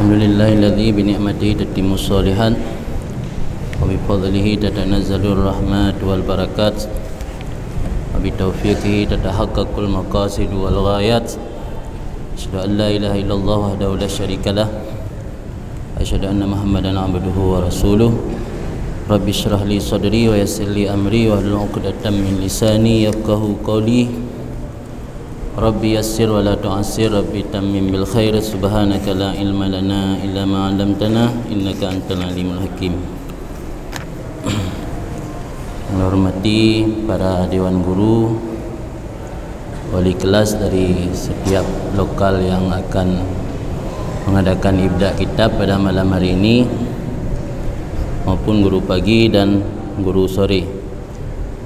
Alhamdulillahilladzi bi ni'matihi tatimmus shalihat wa bi fadlihi tatanazzalur rahmat wal barakat wa bi taufiqihi tatahaqqaqul maqasid wal ghayat. Asyhadu an la ilaha illallah wahdahu la syarikalah wa asyhadu anna Muhammadan abduhu wa rasuluh. Rabbi shrah li sadri wa yassir li amri wahlul 'uqdatam min lisani yafqahu qawli. Rabbi yassir wa la tu'assir, Rabbi tammim bil khair. Subhanaka la ilma lana illa ma 'allamtana innaka antal alimul hakim. Menghormati para dewan guru, wali kelas dari setiap lokal yang akan mengadakan ibda kitab pada malam hari ini, maupun guru pagi dan guru sore,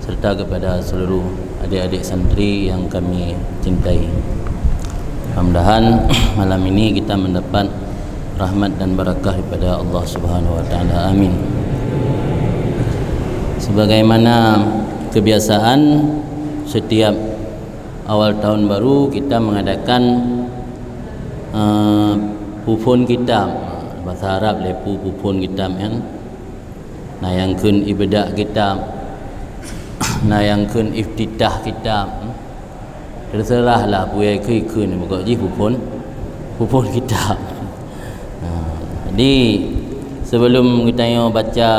serta kepada seluruh adik-adik santri yang kami cintai. Mudah-mudahan malam ini kita mendapat rahmat dan barakah daripada Allah Subhanahu wa taala. Amin. Sebagaimana kebiasaan, setiap awal tahun baru kita mengadakan pupun kitab, bahasa Arab lepu pupun kitab kan. Nayangkeun ibda kitab, nayangkeun iftitah kitab. Terserahlah puai keun buka ji pupun kitab. Jadi sebelum kita baca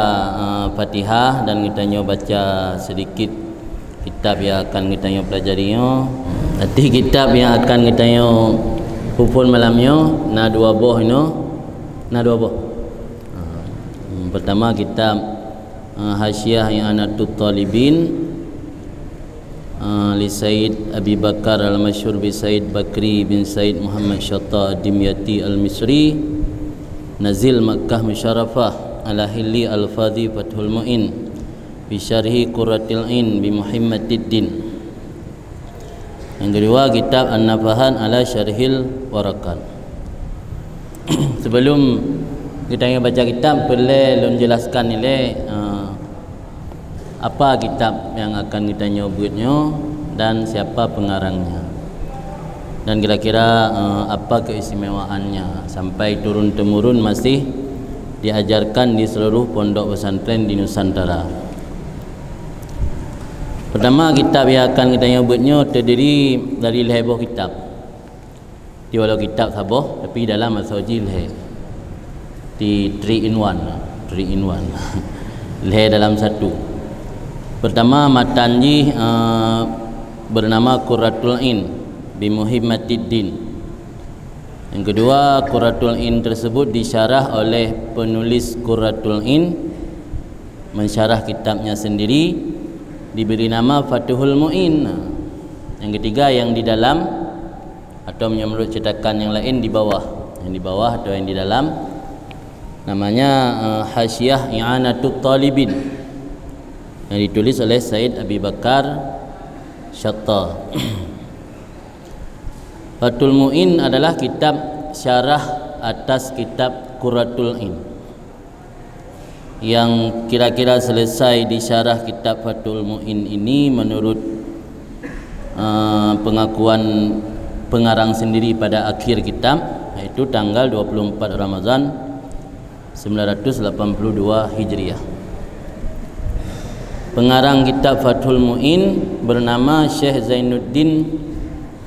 Fatihah dan kita baca sedikit kitab yang akan kita pelajari, nanti kitab yang akan kita pupun malamnya na dua buah pertama kitab Hasyiah yang Anatut Talibin li Said Abi Bakar al-Masyhur bi Said Bakri bin Said Muhammad Syatta Dimyati al-Misri, Nazil Makkah Musharrafah ala Hilli al-Fadhi Fathul Mu'in bi Syarhi Qurratil Ain bi Muhammadiddin. Yang kedua kitab An-Nafahan ala Syarhil Warakat. Sebelum kita baca kitab, perlu menjelaskan apa kitab yang akan kita nyebutnya dan siapa pengarangnya, dan kira-kira apa keistimewaannya sampai turun temurun masih diajarkan di seluruh pondok pesantren di Nusantara. Pertama, kitab yang akan kita nyebutnya terdiri dari lebuh kitab. Di walau kitab saboh tapi dalam masaji leh di 3 in 1 leh dalam satu. Pertama, matanji bernama Qurratul Ain bi Muhammadiddin. Yang kedua, Qurratul Ain tersebut disyarah oleh penulis Qurratul Ain, mensyarah kitabnya sendiri, diberi nama Fathul Mu'in. Yang ketiga, yang di dalam atau menurut cetakan yang lain di bawah, yang di bawah atau yang di dalam namanya Hasyiah I'anatut Talibin, yang ditulis oleh Said Abi Bakar Syatta. Fathul Mu'in adalah kitab syarah atas kitab Qurratul Ain. Yang kira-kira selesai disyarah kitab Fathul Mu'in ini menurut pengakuan pengarang sendiri pada akhir kitab, yaitu tanggal 24 Ramadan 982 Hijriah. Pengarang kitab Fathul Mu'in bernama Syekh Zainuddin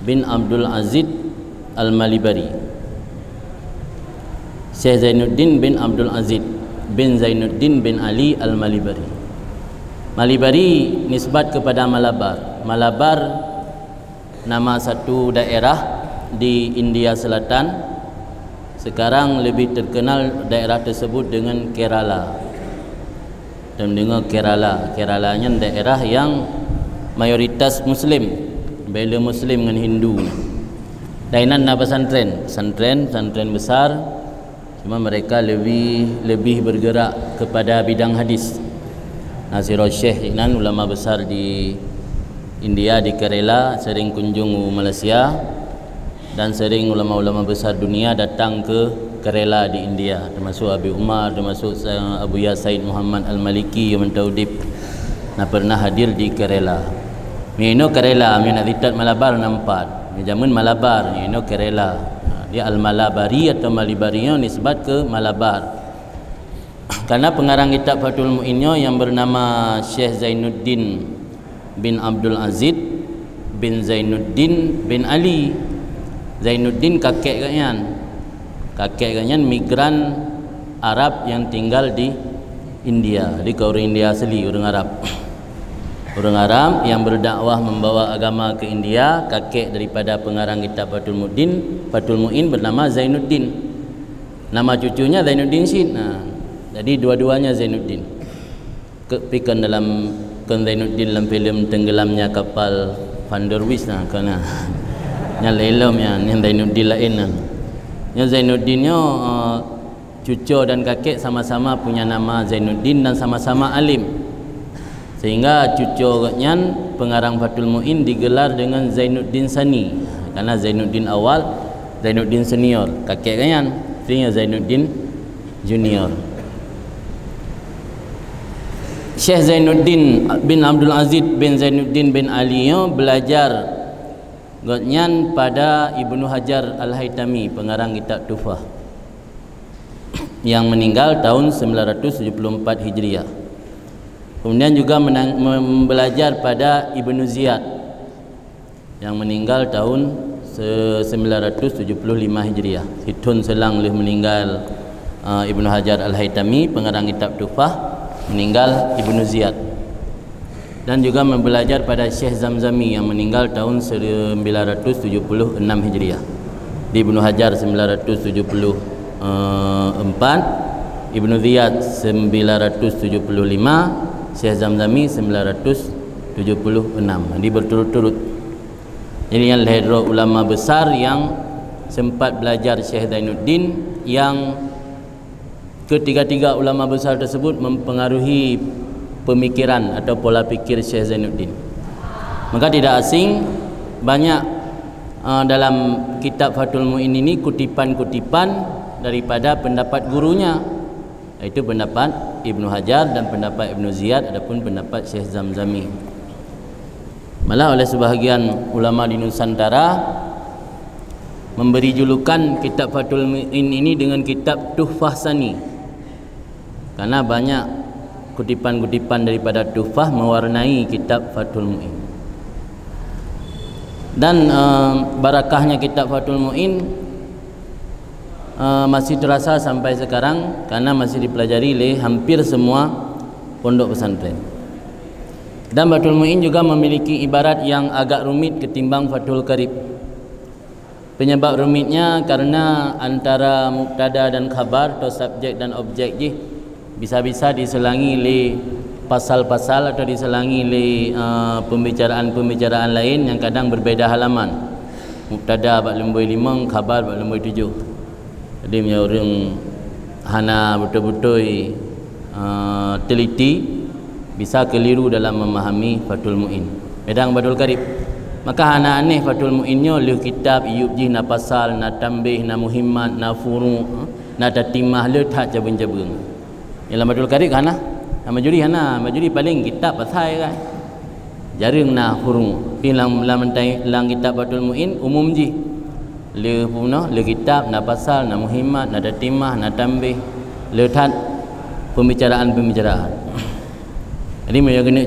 bin Abdul Aziz Al-Malibari. Syekh Zainuddin bin Abdul Aziz bin Zainuddin bin Ali Al-Malibari. Malibari nisbat kepada Malabar. Malabar nama satu daerah di India Selatan. Sekarang lebih terkenal daerah tersebut dengan Kerala. Dan dengan Keralanya daerah yang mayoritas Muslim, bela Muslim dengan Hindu. Dainan na pesantren besar, cuma mereka lebih bergerak kepada bidang hadis. Nasirul Syekh inan ulama besar di India, di Kerala, sering kunjung Malaysia, dan sering ulama-ulama besar dunia datang ke Kerala di India, termasuk Abi Umar, termasuk Abu Ya Said Muhammad Al-Maliki yang mentaudib pernah hadir di Kerala. Mino Kerala, mina litat Malabar nampak. Jamun Malabar, Kerala. Dia Al-Malabari atau Malibarinya nisbat ke Malabar. Karena pengarang kitab Fathul Mu'innya yang bernama Syekh Zainuddin bin Abdul Aziz bin Zainuddin bin Ali. Zainuddin kakek katnya migran Arab yang tinggal di India. Jadi orang India asli, orang Arab. Orang Arab yang berdakwah membawa agama ke India. Kakek daripada pengarang kitab Fathul Mu'in bernama Zainuddin. Nama cucunya Zainuddin Syed. Jadi dua-duanya Zainuddin. Kepikan dalam Zainuddin dalam filem tenggelamnya kapal Van der Wist kerana yang lelam yang Zainuddin lain. Yang Zainuddinnya cucu dan kakek sama-sama punya nama Zainuddin dan sama-sama alim. Sehingga cucunya pengarang Fathul Mu'in digelar dengan Zainuddin Sani. Karena Zainuddin awal, Zainuddin senior. Kakek kan istrinya Zainuddin junior. Syekh Zainuddin bin Abdul Aziz bin Zainuddin bin Ali belajar gotnyan pada Ibnu Hajar Al-Haytami, pengarang kitab Tufah, yang meninggal tahun 974 Hijriah. Kemudian juga belajar pada Ibnu Ziyad yang meninggal tahun 975 Hijriah. Hitun selang leh meninggal Ibnu Hajar Al-Haytami, pengarang kitab Tufah, meninggal Ibnu Ziyad. Dan juga belajar pada Syekh Zamzami yang meninggal tahun 976 Hijriah. Di Ibnu Hajar 974, Ibnu Ziyad 975, Syekh Zamzami 976. Ini berturut-turut. Jadi yang lahir ulama besar yang sempat belajar Syekh Zainuddin, yang ketiga-tiga ulama besar tersebut mempengaruhi pemikiran atau pola pikir Syekh Zainuddin. Maka tidak asing banyak dalam kitab Fathul Mu'in ini kutipan-kutipan daripada pendapat gurunya, yaitu pendapat Ibnu Hajar dan pendapat Ibnu Ziyad, adapun pendapat Syekh Zamzami. Malah oleh sebahagian ulama di Nusantara memberi julukan kitab Fathul Mu'in ini dengan kitab Tuhfah Sani, karena banyak kutipan-kutipan daripada Tuhfah mewarnai kitab Fathul Mu'in. Dan barakahnya kitab Fathul Mu'in masih terasa sampai sekarang, karena masih dipelajari oleh hampir semua pondok pesantren. Dan Fathul Mu'in juga memiliki ibarat yang agak rumit ketimbang Fathul Qarib. Penyebab rumitnya karena antara mubtada dan khabar atau subjek dan objek bisa-bisa diselangi oleh pasal-pasal atau diselangi oleh pembicaraan-pembicaraan lain yang kadang berbeza halaman. Mubtada bab lembar 5, khabar bab lembar 7. Jadi orang hana betul-betul teliti bisa keliru dalam memahami Fathul Mu'in. Bedang Fathul Qarib. Maka hana aneh Fathul Mu'innya leh kitab iubjih na pasal na tambih na muhimmat na furu na tatimah leh tak cabeng-cabeng. Dalam Fathul Qarib hana majuri paling kitab pasal kan. Jarang na furu. Dalam kitab Fathul Mu'in umum je. Le kitab na pasal na muhimmat na datimah na tambih le tat pembicaraan. Jadi saya kena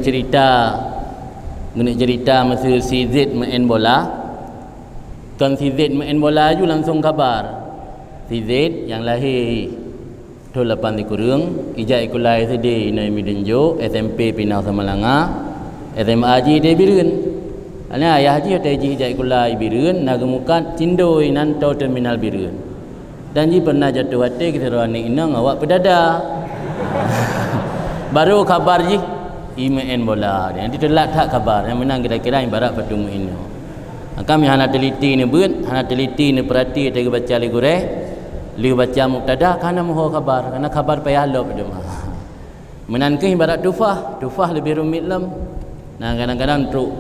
cerita masa si Z main bola, kan si Z main bola je langsung khabar si Z yang lahir tahun 8 kurang, ijaz ikulai sedih na Midenjo, SMP Pinang Samalanga, SMA je dia birun. Ana ayah ji ada ji ijaz ikulai birun, na gemukat cindoi nan tau terminal birun. Dan ji pernah jatuh hati kita rani inang awak pedada. Baru khabar ji IMN bola. Yang ditelak tak khabar. Yang menang kira-kira ibarat Fathul Mu'in. Kami hana teliti ni beut, hana teliti ni perhati tega baca li gure. Li baca mubtada kana moho khabar, karena khabar payah lop dia mah. Menan ke ibarat Tufah lebih rumit lam. Nah kadang-kadang truk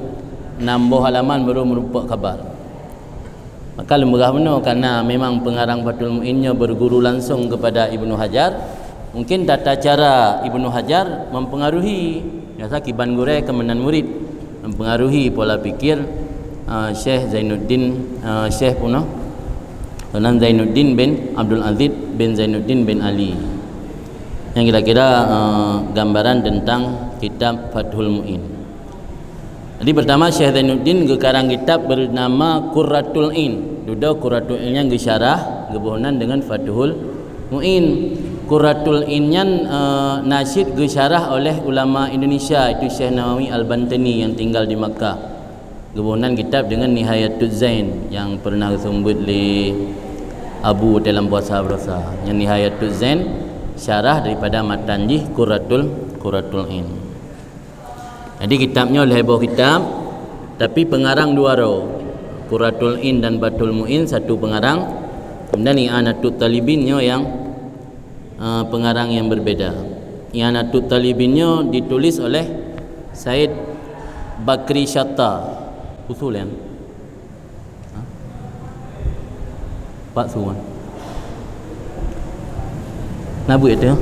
nambah halaman baru merupakan khabar. Maka lembaga benar karena memang pengarang Fathul Mu'innya berguru langsung kepada Ibnu Hajar. Mungkin tata cara Ibnu Hajar mempengaruhi biasa kiban gure kemenan murid, mempengaruhi pola pikir Syekh Zainuddin, Syekh Tuan Zainuddin bin Abdul Aziz bin Zainuddin bin Ali. Yang kira-kira gambaran tentang kitab Fathul Mu'in. Jadi pertama Syekh Zainuddin gekarang kitab bernama Qurratul Ain. Duda Qurratul Ain yang gesyarah gebohnan dengan Fathul Mu'in. Qurratul Ain yang nasyid gesyarah oleh ulama Indonesia, itu Syekh Nawawi Al-Bantani yang tinggal di Makkah. Gebohnan kitab dengan Nihayatul Zain yang pernah disebut oleh Abu dalam puasa berasa. Yang Nihayatul Zain syarah daripada matan Qurratul Ain. Jadi kitabnya lebar kitab, tapi pengarang dua roh. Qurratul Ain dan Fathul Mu'in satu pengarang. Kemudian I'anatul Talibinnya yang pengarang yang berbeda. I'anatul Talibinnya ditulis oleh Said Bakri Syatta. Usul yang Pak Suwan Nabu itu.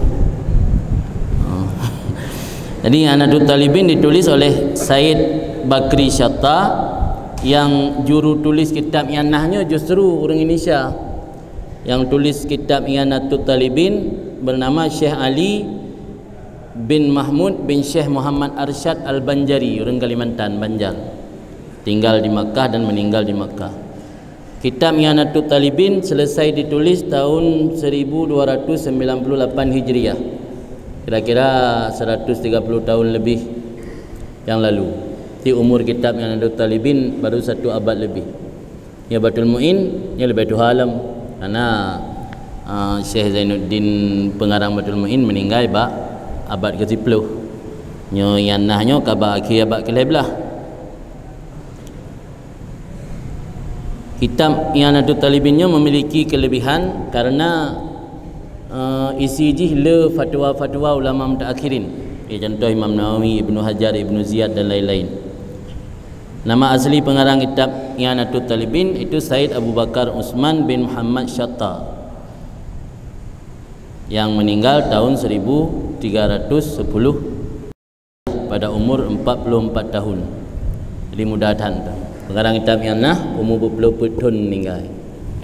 Jadi I'anatul Talibin ditulis oleh Said Bakri Syatta, yang juru tulis kitab I'anahnya justru orang Indonesia. Yang tulis kitab I'anatul Talibin bernama Syekh Ali bin Mahmud bin Syekh Muhammad Arsyad Al-Banjari, orang Kalimantan, Banjar. Tinggal di Makkah dan meninggal di Makkah. Kitab I'anatul Talibin selesai ditulis tahun 1298 Hijriah. Kira-kira 130 tahun lebih yang lalu. Di umur kitab I'anatul Talibin baru 1 abad lebih. Ya Fathul Mu'in ya lebih halam karena Syekh Zainuddin pengarang Fathul Mu'in meninggal abad ke-10. Nyo I'anahnya kabak akhir abad ke-11. Kitab I'anatul Talibinnya memiliki kelebihan karena isi jihla fatwa-fatwa ulama mutaakhirin. Contoh Imam Nawawi, Ibnu Hajar, Ibnu Ziyad dan lain-lain. Nama asli pengarang kitab I'anatul Talibin itu Said Abu Bakar Usman bin Muhammad Syatta, yang meninggal tahun 1310 pada umur 44 tahun. Jadi mudah-mudahan pengarang kitab I'anah umur berpuluh tahun meninggal,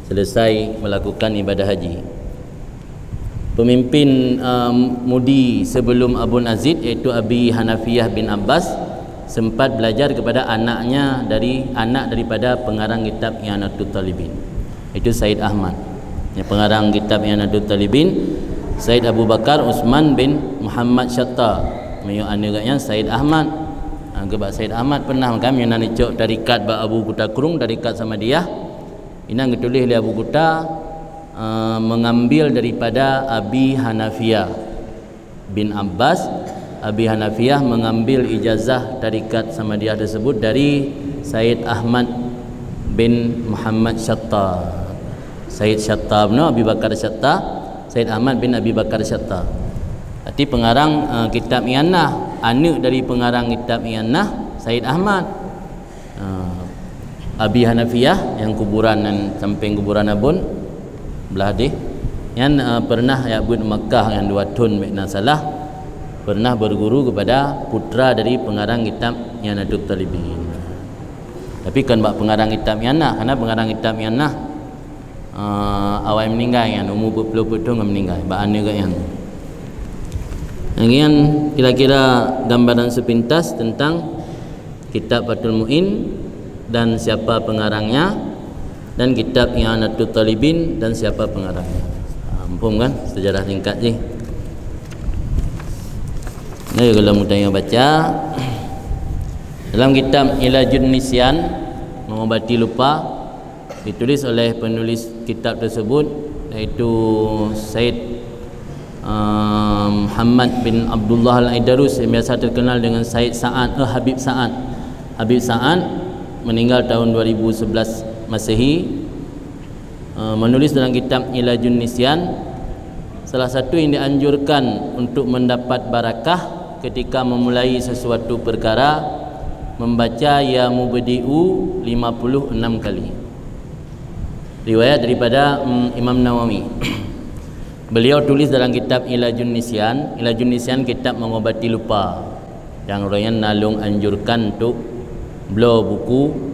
selesai melakukan ibadah haji. Pemimpin mudi sebelum Abu Aziz iaitu Abi Hanafiyah bin Abbas sempat belajar kepada anak daripada pengarang kitab I'anatul Talibin, itu Said Ahmad. Yang pengarang kitab I'anatul Talibin Said Abu Bakar Usman bin Muhammad Syatta, mayu anaknya Said Ahmad. Sebab Said Ahmad pernah kami nak nicok tarikat ba Abu Kuta Kurung, tarikat sama dia. Inang ditulis oleh Abu Kuta mengambil daripada Abi Hanafiyah bin Abbas. Abi Hanafiyah mengambil ijazah tarikat sama dia tersebut dari Said Ahmad bin Muhammad Syatta. Said Syatta bin Abi Bakar Syatta, Said Ahmad bin Abi Bakar Syatta. Berarti pengarang kitab I'anah, anak dari pengarang kitab I'anah Said Ahmad. Abi Hanafiyah yang kuburan dan samping kuburan Abun belah dia, yang pernah yabud Makkah yang 2 tahun makna salah, pernah berguru kepada putra dari pengarang kitab I'anatul Talibin. Tapi kan bak pengarang kitab I'anah, karena pengarang kitab I'anah awal meninggal, yang umur berpuluh tahun meninggal, bak anak yang Kemudian kira-kira gambaran sepintas tentang kitab Fathul Mu'in dan siapa pengarangnya, dan kitab I'anatul Talibin dan siapa pengarangnya. Ampun kan sejarah singkat je. Nah, kalau mau tanya baca dalam kitab Ilajun Nisyan, mengobati lupa, ditulis oleh penulis kitab tersebut iaitu Said Muhammad bin Abdullah Al-Aidarus, yang biasa terkenal dengan Said Sa'ad, Habib Sa'ad. Habib Sa'ad meninggal tahun 2011 Masehi. Menulis dalam kitab Ilajun Nisyan, salah satu yang dianjurkan untuk mendapat barakah ketika memulai sesuatu perkara, membaca Ya Mubdi'u 56 kali. Riwayat daripada Imam Nawawi. Beliau tulis dalam kitab Ilajun Nisyan. Ilajun Nisyan kitab mengobati lupa, yang orang nalung anjurkan untuk beliau buku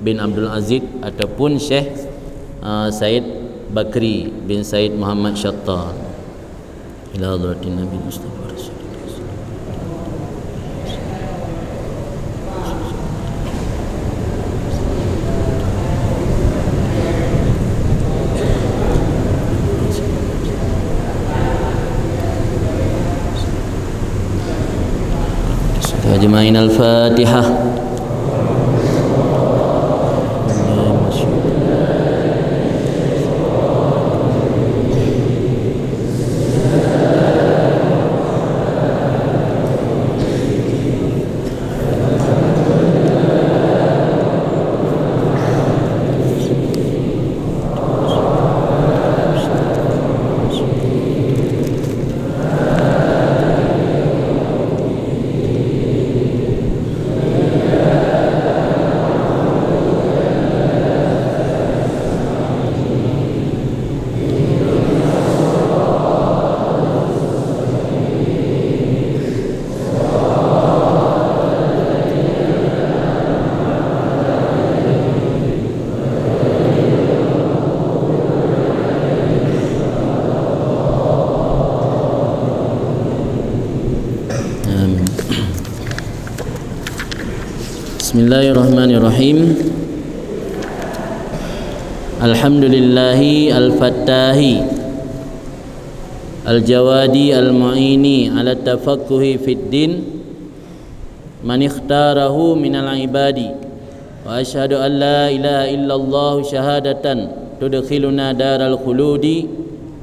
bin Abdul Aziz ataupun Syekh Said Bakri bin Said Muhammad Syattar. Ila hadratin Nabi Mustafa Rasulullah. Ajma'in al-Fatihah. Bismillahirrahmanirrahim. Alhamdulillahi al-fattahi al-jawadi al-mu'ini ala tafaqquhi fid din man ikhtarahu minal ibadi wa asyhadu an la ilaha illallah syahadatan tudkhiluna daral khuludi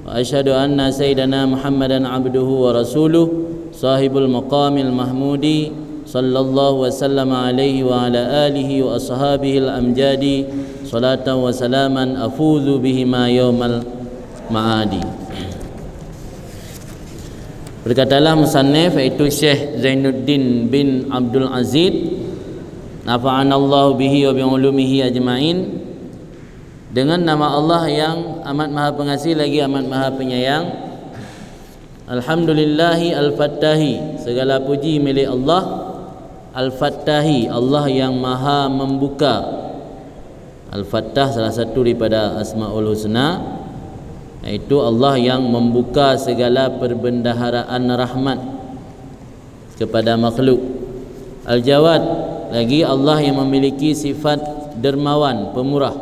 wa asyhadu anna sayyidana Muhammadan abduhu wa rasuluh sahibul maqamil mahmudi sallallahu wasallam alaihi wa ala alihi wa ashabihi al-amjadi salatan wa salaman afuzu bihima yaumal ma'adi. Berkatalah musannif, iaitu Syekh Zainuddin bin Abdul Aziz, nafa'anallahu bihi wa bi'ulumihi ajma'in, dengan nama Allah yang amat maha pengasih lagi amat maha penyayang. Alhamdulillahi al-fattahi, segala puji milik Allah. Al-Fattahi, Allah yang maha membuka. Al-Fattah salah satu daripada Asmaul Husna, iaitu Allah yang membuka segala perbendaharaan rahmat kepada makhluk. Al-Jawad, lagi Allah yang memiliki sifat dermawan, pemurah.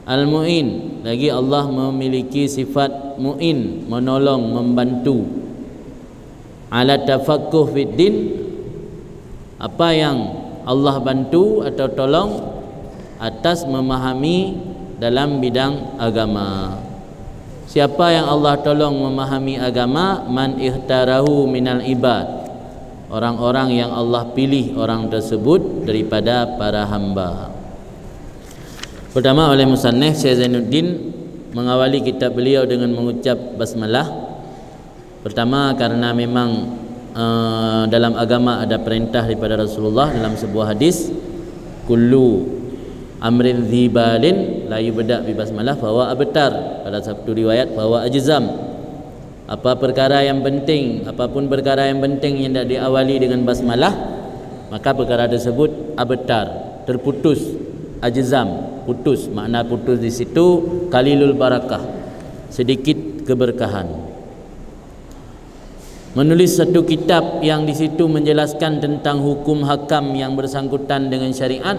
Al-Mu'in, lagi Allah memiliki sifat mu'in, menolong, membantu. Ala tafaqquh fid din, apa yang Allah bantu atau tolong atas memahami dalam bidang agama. Siapa yang Allah tolong memahami agama? Man ikhtarahu minal ibad, orang-orang yang Allah pilih orang tersebut daripada para hamba. Pertama, oleh musannif Syekh Zainuddin mengawali kitab beliau dengan mengucap basmalah. Pertama, karena memang dalam agama ada perintah daripada Rasulullah dalam sebuah hadis, kullu amrin dzibalin la yubda bi basmalah fahuwa abtar. Pada satu riwayat fahuwa ajzam. Apa perkara yang penting, apapun perkara yang penting yang tidak diawali dengan basmalah, maka perkara tersebut abtar, terputus. Ajzam, putus. Makna putus di situ qalilul barakah, sedikit keberkahan. Menulis satu kitab yang di situ menjelaskan tentang hukum hakam yang bersangkutan dengan syariat,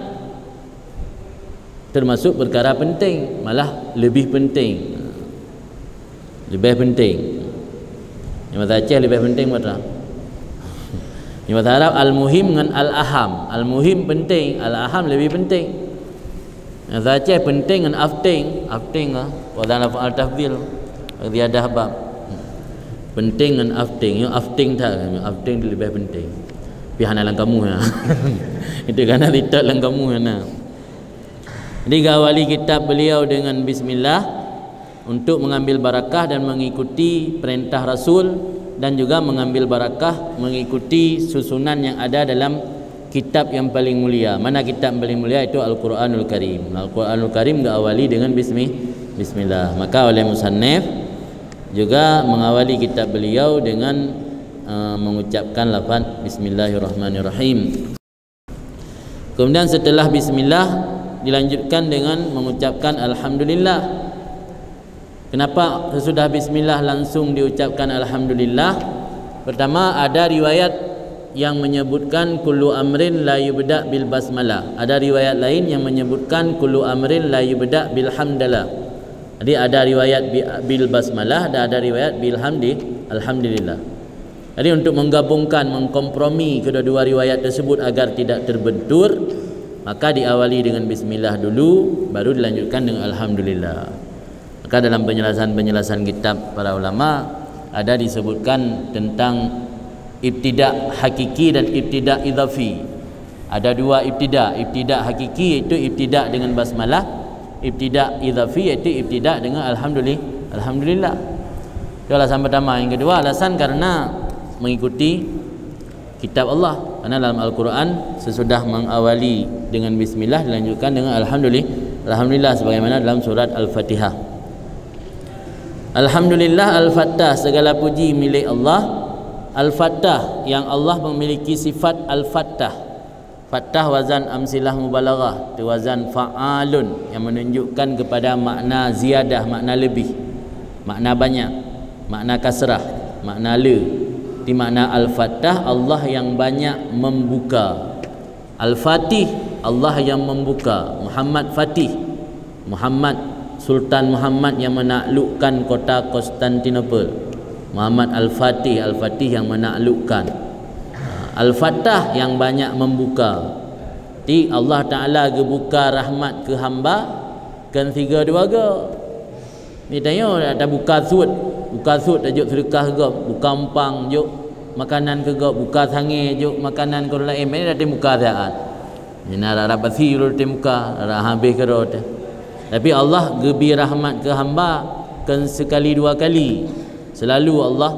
termasuk perkara penting, malah lebih penting. Lebih penting. Yang bahasa Aceh lebih penting apa? Yang bahasa Arab al-muhim dengan al-aham. Al-muhim penting, al-aham lebih penting. Yang bahasa Aceh penting dengan afting. Afting lah. Wadana fa'al tafdil. Dia ada bab. Penting dengan afting. Yang afting tak, afting itu lebih penting. Pihak dalam kamu ya. Itu kerana lihat dalam kamu ya. Jadi awali kitab beliau dengan bismillah untuk mengambil barakah dan mengikuti perintah Rasul, dan juga mengambil barakah mengikuti susunan yang ada dalam kitab yang paling mulia. Mana kitab yang paling mulia? Itu Al-Quranul Karim. Al-Quranul Karim diawali dengan bismillah. Maka oleh musannif juga mengawali kitab beliau dengan mengucapkan lafaz bismillahirrahmanirrahim. Kemudian setelah bismillah dilanjutkan dengan mengucapkan alhamdulillah. Kenapa sesudah bismillah langsung diucapkan alhamdulillah? Pertama, ada riwayat yang menyebutkan kullu amrin la yubda bil basmalah. Ada riwayat lain yang menyebutkan kullu amrin la yubda bil hamdalah. Jadi ada riwayat bil basmalah dan ada riwayat bil hamdi alhamdulillah. Jadi untuk menggabungkan, mengkompromi kedua-dua riwayat tersebut agar tidak terbentur, maka diawali dengan bismillah dulu, baru dilanjutkan dengan alhamdulillah. Maka dalam penjelasan kitab para ulama ada disebutkan tentang ibtida' hakiki dan ibtida' idhafi. Ada dua ibtida'. Ibtida' hakiki iaitu ibtida' dengan basmalah, ibtida' idhafi iaitu ibtida' dengan alhamdulillah. Itu alasan pertama. Yang kedua, alasan karena mengikuti kitab Allah. Karena dalam Al-Quran sesudah mengawali dengan bismillah dilanjutkan dengan alhamdulillah sebagaimana dalam surat Al-Fatihah. Alhamdulillah Al-Fattah, segala puji milik Allah. Al-Fattah, yang Allah memiliki sifat Al-Fattah. Fattah wazan amsilah mubalaghah, itu wazan fa'alun, yang menunjukkan kepada makna ziyadah, makna lebih, makna banyak, makna kasrah, makna le. Di makna Al-Fattah, Allah yang banyak membuka. Al-Fatih, Allah yang membuka. Muhammad Fatih, Muhammad Sultan Muhammad yang menaklukkan kota Konstantinopel. Muhammad Al-Fatih, Al-Fatih yang menaklukkan. Al-Fattah yang banyak membuka. Jadi Allah Ta'ala gebuka rahmat ke hamba kan tiga dua ke. Ni tanya ada buka sud tajuk sedekah ke, buka empang juk makanan ke, buka sange juk makanan ke lain. Ini dah buka saat. Ni nak basi ul muka, habis ke rot. Tapi Allah gebi rahmat ke hamba kan sekali dua kali. Selalu Allah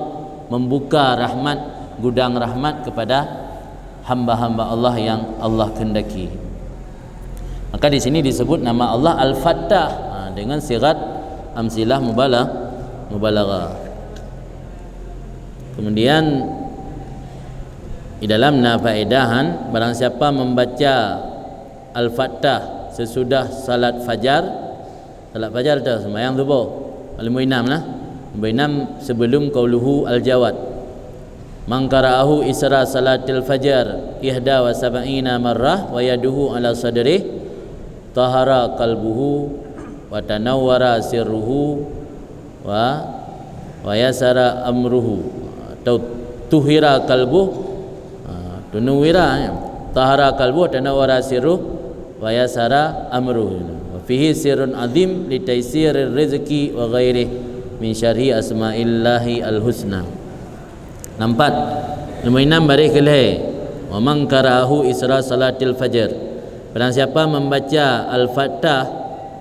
membuka rahmat, gudang rahmat kepada hamba-hamba Allah yang Allah kehendaki. Maka di sini disebut nama Allah Al-Fattah dengan sigat amsilah mubalaghah. Kemudian di dalam faedahan, barang siapa membaca Al-Fattah sesudah salat fajar tu sembahyang subuh, nombor 6 lah. Nombor 6 sebelum qauluhu al-jawad. Man qara'ahu isra salatil fajar ihda wa sab'ina marrah wa yaduhu ala sadrih tahara qalbuhu wa tanawwara sirruhu wa yasara amruhu atau tuhira qalbuh, tunuwira tahara qalbuh tanawwara sirruh wa yasara amruhu. Wa fihi sirrun azim li taisirir rizqi wa ghairihi min syarhi asma'illahi al-husna. Nampak nombor 6 baris kelih. Wa man qara'ahu isra salatil fajar. Barang siapa membaca Al-Fattah,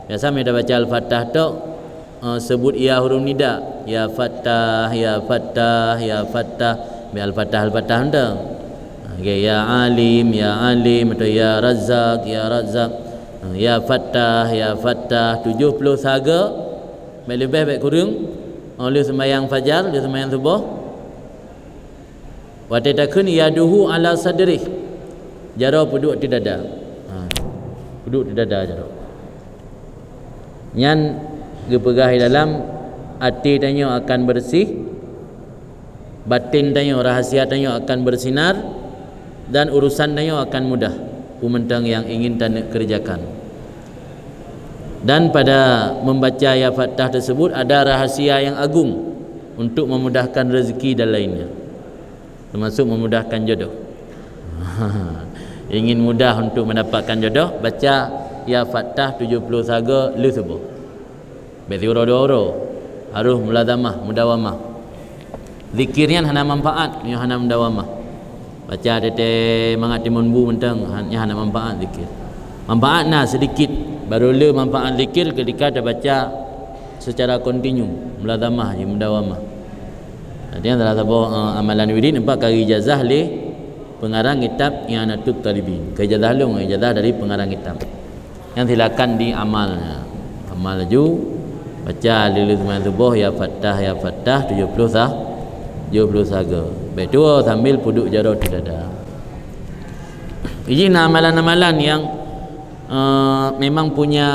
biasa kita baca Al-Fattah tu sebut ya huruf nida, ya Fattah, ya Fattah, ya Fattah. Al-Fattah tu. Okay, ya Alim, ya Alim, atau ya Razzaq, ya Razzaq. Ya Fattah, ya Fattah. 70 saga. Baik lebih baik kurang. Oleh sembahyang fajar, oleh sembahyang subuh. Wa tatakun yaduhu ala sadrih. Jara duduk di dada. Duduk di dada jara. Nyan gepegah dalam hati tanya akan bersih, batin tanya, rahsia tanya akan bersinar, dan urusan tanya akan mudah pumentang yang ingin tanda kerjakan. Dan pada membaca ya Fattah tersebut ada rahasia yang agung untuk memudahkan rezeki dan lainnya, termasuk memudahkan jodoh. Ingin mudah untuk mendapatkan jodoh, baca ya Fattah 70 saga lu subuh. Beti uro harus mulazamah, mudawamah. Zikirnya hana manfaat, nya hana mudawamah. Baca tete mangat timun bu mentang hanya hana manfaat zikir. Manfaat nah sedikit, baru le manfaat zikir ketika ada baca secara kontinu, mulazamah je, mudawamah. Jadi antara sebuah amalan wirid nampak kari ijazah le pengarang kitab I'anatut Talibin. Ijazah long, ijazah dari pengarang kitab. Yang silakan diamalnya. Amal ju baca lilul subuh ya Fattah 70 saga. Baik tu sambil puduk jara di dada. Ini amalan-amalan yang memang punya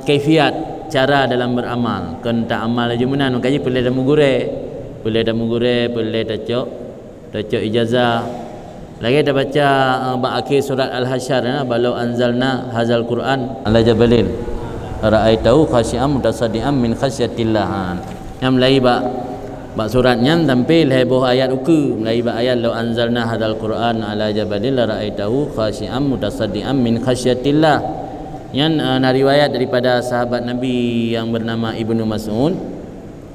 kaifiat cara dalam beramal. Kan tak amal aja menan makanya boleh dah mugure, boleh dah cok ijazah. Lagi dah baca akhir surat Al-Hasyr, balau anzalna hazal Quran ala jabalin ra'aitahu khashi'an mutasaddian min khasyatillah. Yang mulai bak suratnya tampil heboh ayat uku, mulai bak ayat law anzalna hadzal Quran ala jabalin la ra'aitahu khashi'an mutasaddian min khasyatillah. Yang riwayat daripada sahabat Nabi yang bernama Ibnu Mas'ud,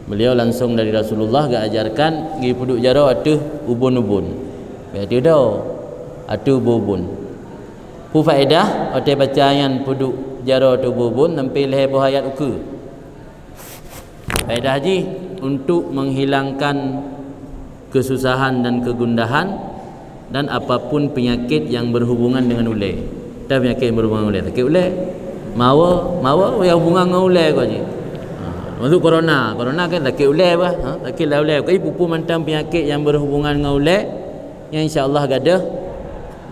beliau langsung dari Rasulullah gak ajarkan pergi puduk jaro atuh ubun-ubun. Berarti dah atuh ubun. Pu faedah ote baca yang puduk jaro atuh ubun tampil heboh ayat uku. Faedah haji untuk menghilangkan kesusahan dan kegundahan dan apapun penyakit yang berhubungan dengan ulai. Dah penyakit yang berhubungan dengan ulai, sakit ulai, mawa yang hubungan dengan ulai kau je. Maksud corona kan sakit ulai apa? Sakit lah ulai. Kau pupu mantam penyakit yang berhubungan dengan ulai yang insya-Allah gadah.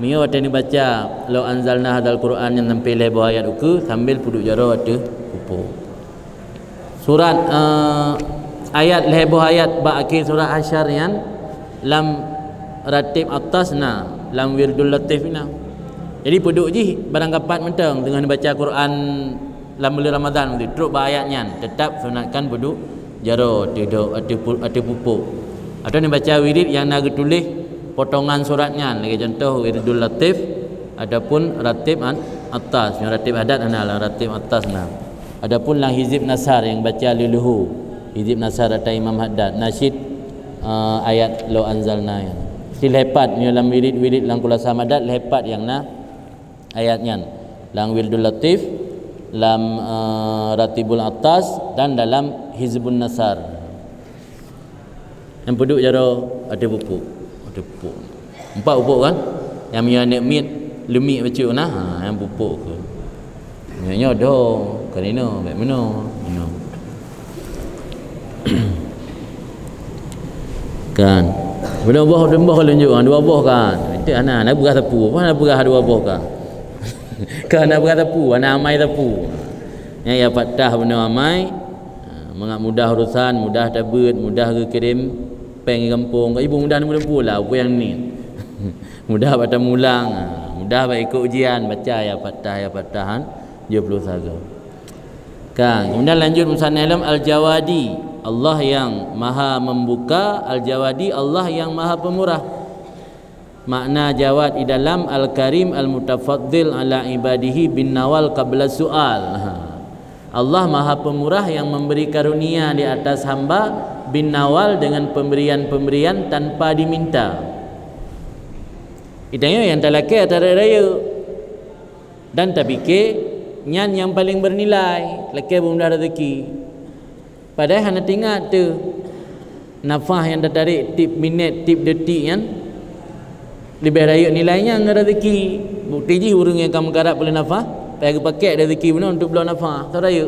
Mio ada ni baca law anzalna hadzal Quran yang tampil lebar ayat uku sambil puduk jaro ada pupu. Surat ayat lebar ayat akhir surat Hasyr yang lam ratib atasna lam wirdul latifna. Jadi puduk je barang kapat mentang dengan baca Quran dalam bulan Ramadan tu terus ayatnya tetap sunatkan puduk jaro ada pupuk. Atau ni baca wirid yang nak tulis potongan suratnya, lagi contoh wiridul latif adapun ratib atas, yang ratib adat adalah ratib atas nah. Adapun lang hizib nasar yang baca luluhu hizib nasar atau Imam Haddad nasyid ayat lo anzalna yang stil hepat ni dalam wirid lang kula samadat hepat yang na ayatnya lang wiridul latif dalam ratibul atas dan dalam hizbun nasar. Yang puduk jaro ada pupuk. Pupuk. 4 pupuk kan? Yang punya nekmit lemik baca nah, yang pupuk ke. Nya dah kerana baik mana? Kan. Benda buah kalau tunjuk dua buah kan. Itu anak nak berah tepu. Apa nak berah dua buah kan? Kan nak berah tepu, anak amai tepu. Ya patah benda amai. Mengat mudah urusan, mudah tabut, mudah ke kirim peng kampung kat ibu mudah pula apa yang ni. Mudah baca mulang, mudah baik ikut ujian baca ya patahan 70 saga. Kan, kemudian lanjut musannaf alam al-Jawadi, Allah yang Maha membuka, al-Jawadi Allah yang Maha pemurah. Makna jawad di dalam al-Karim al-Mutafaddil ala ibadihi bin nawal qabla su'al. Allah Maha pemurah yang memberi karunia di atas hamba bin nawal dengan pemberian-pemberian tanpa diminta. Itanya yang talake atau raya dan tak fikir nyan yang paling bernilai laki bunda rezeki. Padahal hanya ingat tu nafah yang dah tarik tip minit tip detik kan lebih raya nilainya dengan rezeki. Bukti je orang yang kamu garap boleh nafah pakai rezeki benar untuk belah nafah tak raya.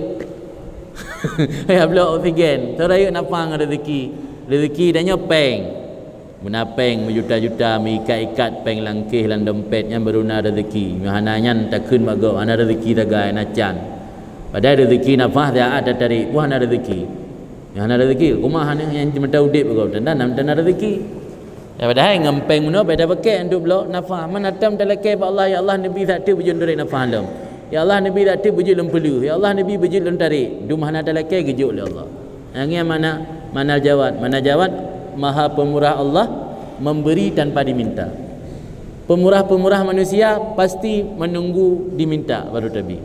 Ya belah oksigen tak raya nafah dengan rezeki dannya peng menapeng berjuta-juta mengikat-ikat peng langkih lan dompetnya beruna rezeki mahananya takun bago ana rezeki tagai nacan padahal rezeki nafah dia ada tarik buah ana rezeki yang ana rezeki rumah yang cuma tahu dip bago dan ana rezeki ya padahal ngempeng mana pada pakai untuk belah nafah mana tam talake ba Allah ya Allah nabi tak tu bujun dari nafah alam ya Allah nabi tak tu bujun lempelu ya Allah nabi bujun tarik du mana talake gejuk oleh Allah yang mana jawad Maha pemurah Allah memberi tanpa diminta. Pemurah-pemurah manusia pasti menunggu diminta baru tabi.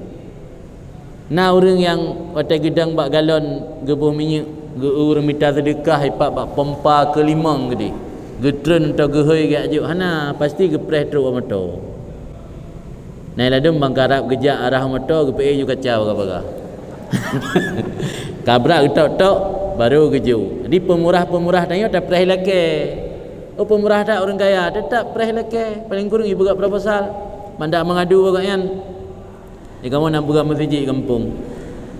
Nah orang yang watai gedang bak galon gebuh minyak ge orang minta sedekah ipak bak pompa ke limang gede. Getren atau gehoi gak ajuk hana pasti gepreh teruk motor. Nai ladum bang karap gejak arah motor gepe ju kacau apa-apa. Kabrak tok-tok baru keju. Jadi pemurah-pemurah tanya tak perih laki. Oh pemurah tak orang kaya tetap perih laki. Paling kurang ibu buat proposal. Mandak mengadu bagaian. Ni kamu nak buka masjid kampung.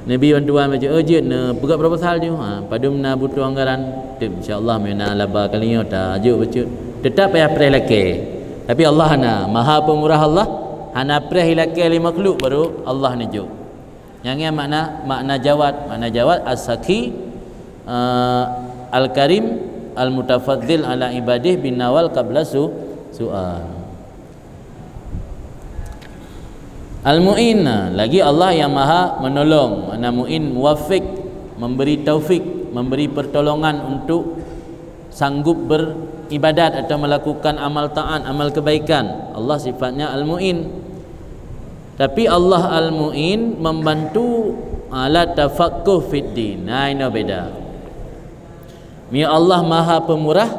Nabi bantuan macam urgent buka proposal je. Padum nak butuh anggaran. Insya-Allah mena laba kalinya tak ajuk becut. Tetap payah perih laki. Tapi Allah na Maha pemurah Allah hana preh hilakil li makhluk baru Allah nejuk. Yang makna jawad as-saki al-karim al-mutafaddil ala ibadih bin nawal qabla su'al. Al-mu'in, lagi Allah yang maha menolong. Mana mu'in, muwafiq, memberi taufik, memberi pertolongan untuk sanggup beribadat atau melakukan amal taat, amal kebaikan. Allah sifatnya al-mu'in. Tapi Allah al-mu'in membantu ala tafaqquh fid din. Nah, ini beda. Ya Allah maha pemurah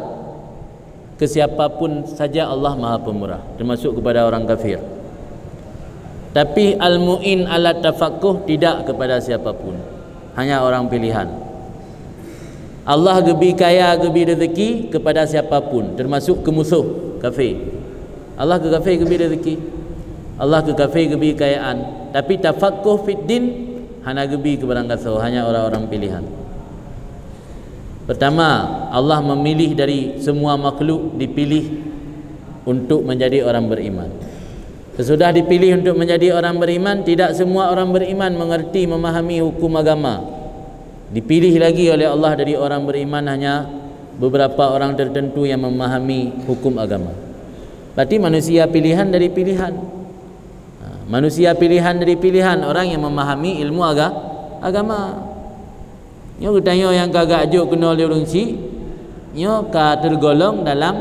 ke siapapun saja, Allah maha pemurah, termasuk kepada orang kafir. Tapi al-mu'in ala tafaqquh tidak kepada siapapun, hanya orang pilihan. Allah gebi kaya, gebi rezeki kepada siapapun, termasuk ke musuh kafir. Allah ke kafir gebi rezeki, Allah ke kafir gebi kayaan. Tapi tafaqquh fid din hanya gebi kepada kafir, hanya orang-orang pilihan. Pertama, Allah memilih dari semua makhluk, dipilih untuk menjadi orang beriman. Sesudah dipilih untuk menjadi orang beriman, tidak semua orang beriman mengerti, memahami hukum agama. Dipilih lagi oleh Allah dari orang beriman hanya beberapa orang tertentu yang memahami hukum agama. Berarti manusia pilihan dari pilihan. Manusia pilihan dari pilihan, orang yang memahami ilmu agama. Nyo tanya yang kagak ajuk kenal dia orang si, nyo ka tergolong dalam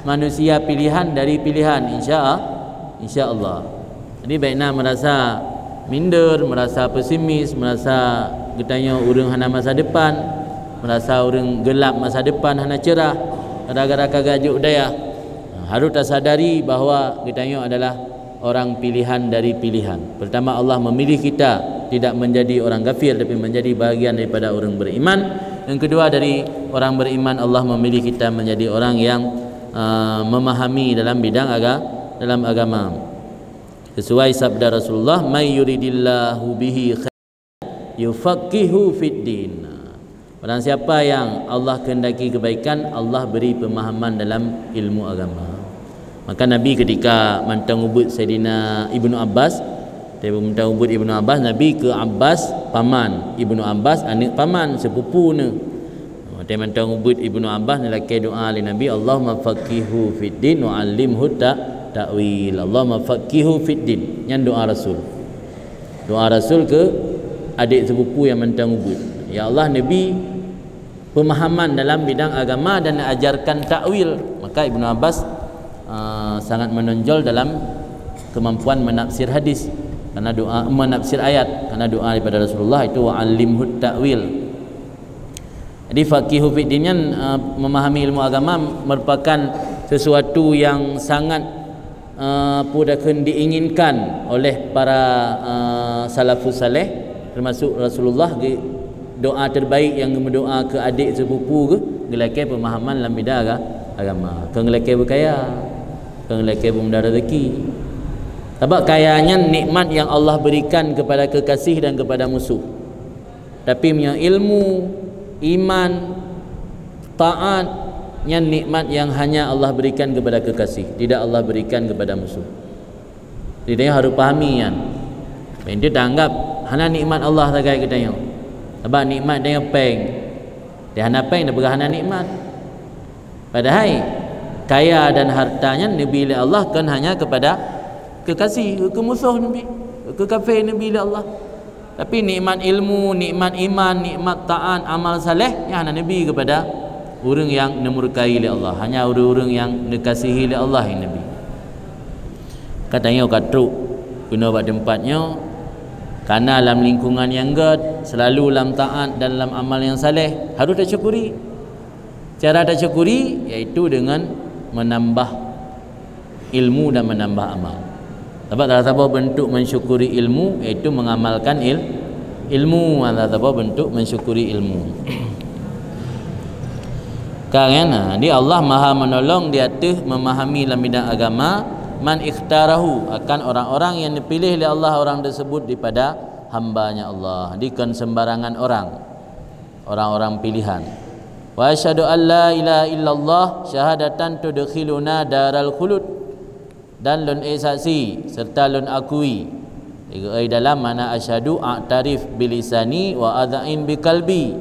manusia pilihan dari pilihan, insya-Allah. Jadi baiklah merasa minder, merasa pesimis, merasa getanya urang hana masa depan, merasa urang gelap masa depan hana cerah gara-gara kagak ajuk daya. Harus tersadari bahawa getanya adalah orang pilihan dari pilihan. Pertama, Allah memilih kita tidak menjadi orang kafir tapi menjadi bahagian daripada orang beriman. Yang kedua, dari orang beriman Allah memilih kita menjadi orang yang memahami dalam bidang agama. Sesuai sabda Rasulullah, may yuridillahu bihi khairan yufaqihu fid din. Barang siapa yang Allah kehendaki kebaikan, Allah beri pemahaman dalam ilmu agama. Maka Nabi ketika mantang ubud Sayyidina Ibnu Abbas, dia mantang ubud Ibnu Abbas, Nabi ke Abbas paman, Ibnu Abbas anak paman sepupu ni. Dia mantang ubud Ibnu Abbas lelaki doa li Nabi, Allahumma faqihu fid din wa 'allimhu ta'wil. Allahumma faqihu fid din. Yang doa Rasul. Doa Rasul ke adik sepupu yang mantang ubud. Ya Allah, Nabi pemahaman dalam bidang agama dan ajarkan takwil. Maka Ibnu Abbas sangat menonjol dalam kemampuan menafsir hadis karena doa, menafsir ayat karena doa daripada Rasulullah itu wa'allimhu ta'wil. Jadi faqihu fid din, memahami ilmu agama merupakan sesuatu yang sangat pudakan diinginkan oleh para salafus saleh, termasuk Rasulullah. Doa terbaik yang berdoa ke adik sepupu ke gelake pemahaman dalam bidang agama. Ke gelake berkaya, ke gelake benda rezeki. Sebab kayanya nikmat yang Allah berikan kepada kekasih dan kepada musuh. Tapi punya ilmu, iman, taat, yang nikmat yang hanya Allah berikan kepada kekasih, tidak Allah berikan kepada musuh. Jadi dia harus pahami kan. Dia tak anggap hanya nikmat Allah saja kita tengok. Sebab nikmat dia peng. Dia hanya peng dia berhana nikmat. Padahal kaya dan hartanya Nabi oleh Allah kan hanya kepada kekasih, ke musuh Nabi, ke kafir Nabi oleh Allah. Tapi nikmat ilmu, nikmat iman, nikmat taat, amal saleh yang hanya Nabi kepada orang yang dimurkai oleh Allah, hanya orang-orang yang dikasihi oleh Allah yang Nabi. Katanya katruk guna buat tempatnya karena dalam lingkungan yang gad, selalu dalam taat dan dalam amal yang saleh, harus tersyukuri. Cara tersyukuri iaitu dengan menambah ilmu dan menambah amal. Sebab salah satu bentuk mensyukuri ilmu iaitu mengamalkan ilmu. Salah satu bentuk mensyukuri ilmu. Kan dia Allah Maha menolong di atas memahami dalam bidang agama. Man ikhtarahu, akan orang-orang yang dipilih oleh Allah, orang tersebut daripada hambanya Allah, bukan sembarangan orang-orang pilihan. Wa asyhadu an la ilaha illallah syahadatan tudkhiluna daral khulud. dan lun saksi serta lun akui. Dalam mana asyhadu a'tarif bilisani wa adzain biqalbi.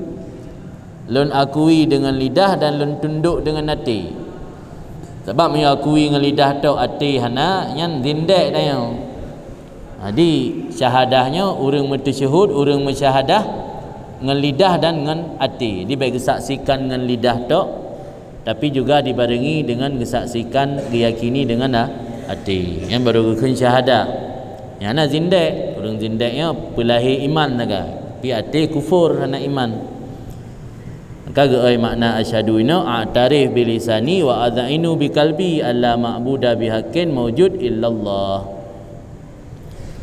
Lun akui dengan lidah dan lun tunduk dengan hati. Sebab mengakui dengan lidah tu hati hana yang zindek dah yang. Jadi syahadahnya orang bertasyahud, orang mensyahadah dengan lidah dan dengan hati. Dia baik saksikan dengan lidah tu, tapi juga dibarengi dengan kesaksikan, diyakini dengan hati. Yang baru rukun syahadah. Yang ana zindek, orang zindeknya pelahir iman naga. Tapi hati kufur hana iman. Maka makna asyhadu ina a'tarif bilisani wa adzainu biqalbi alla ma'budu bihaqqin mawjud illallah.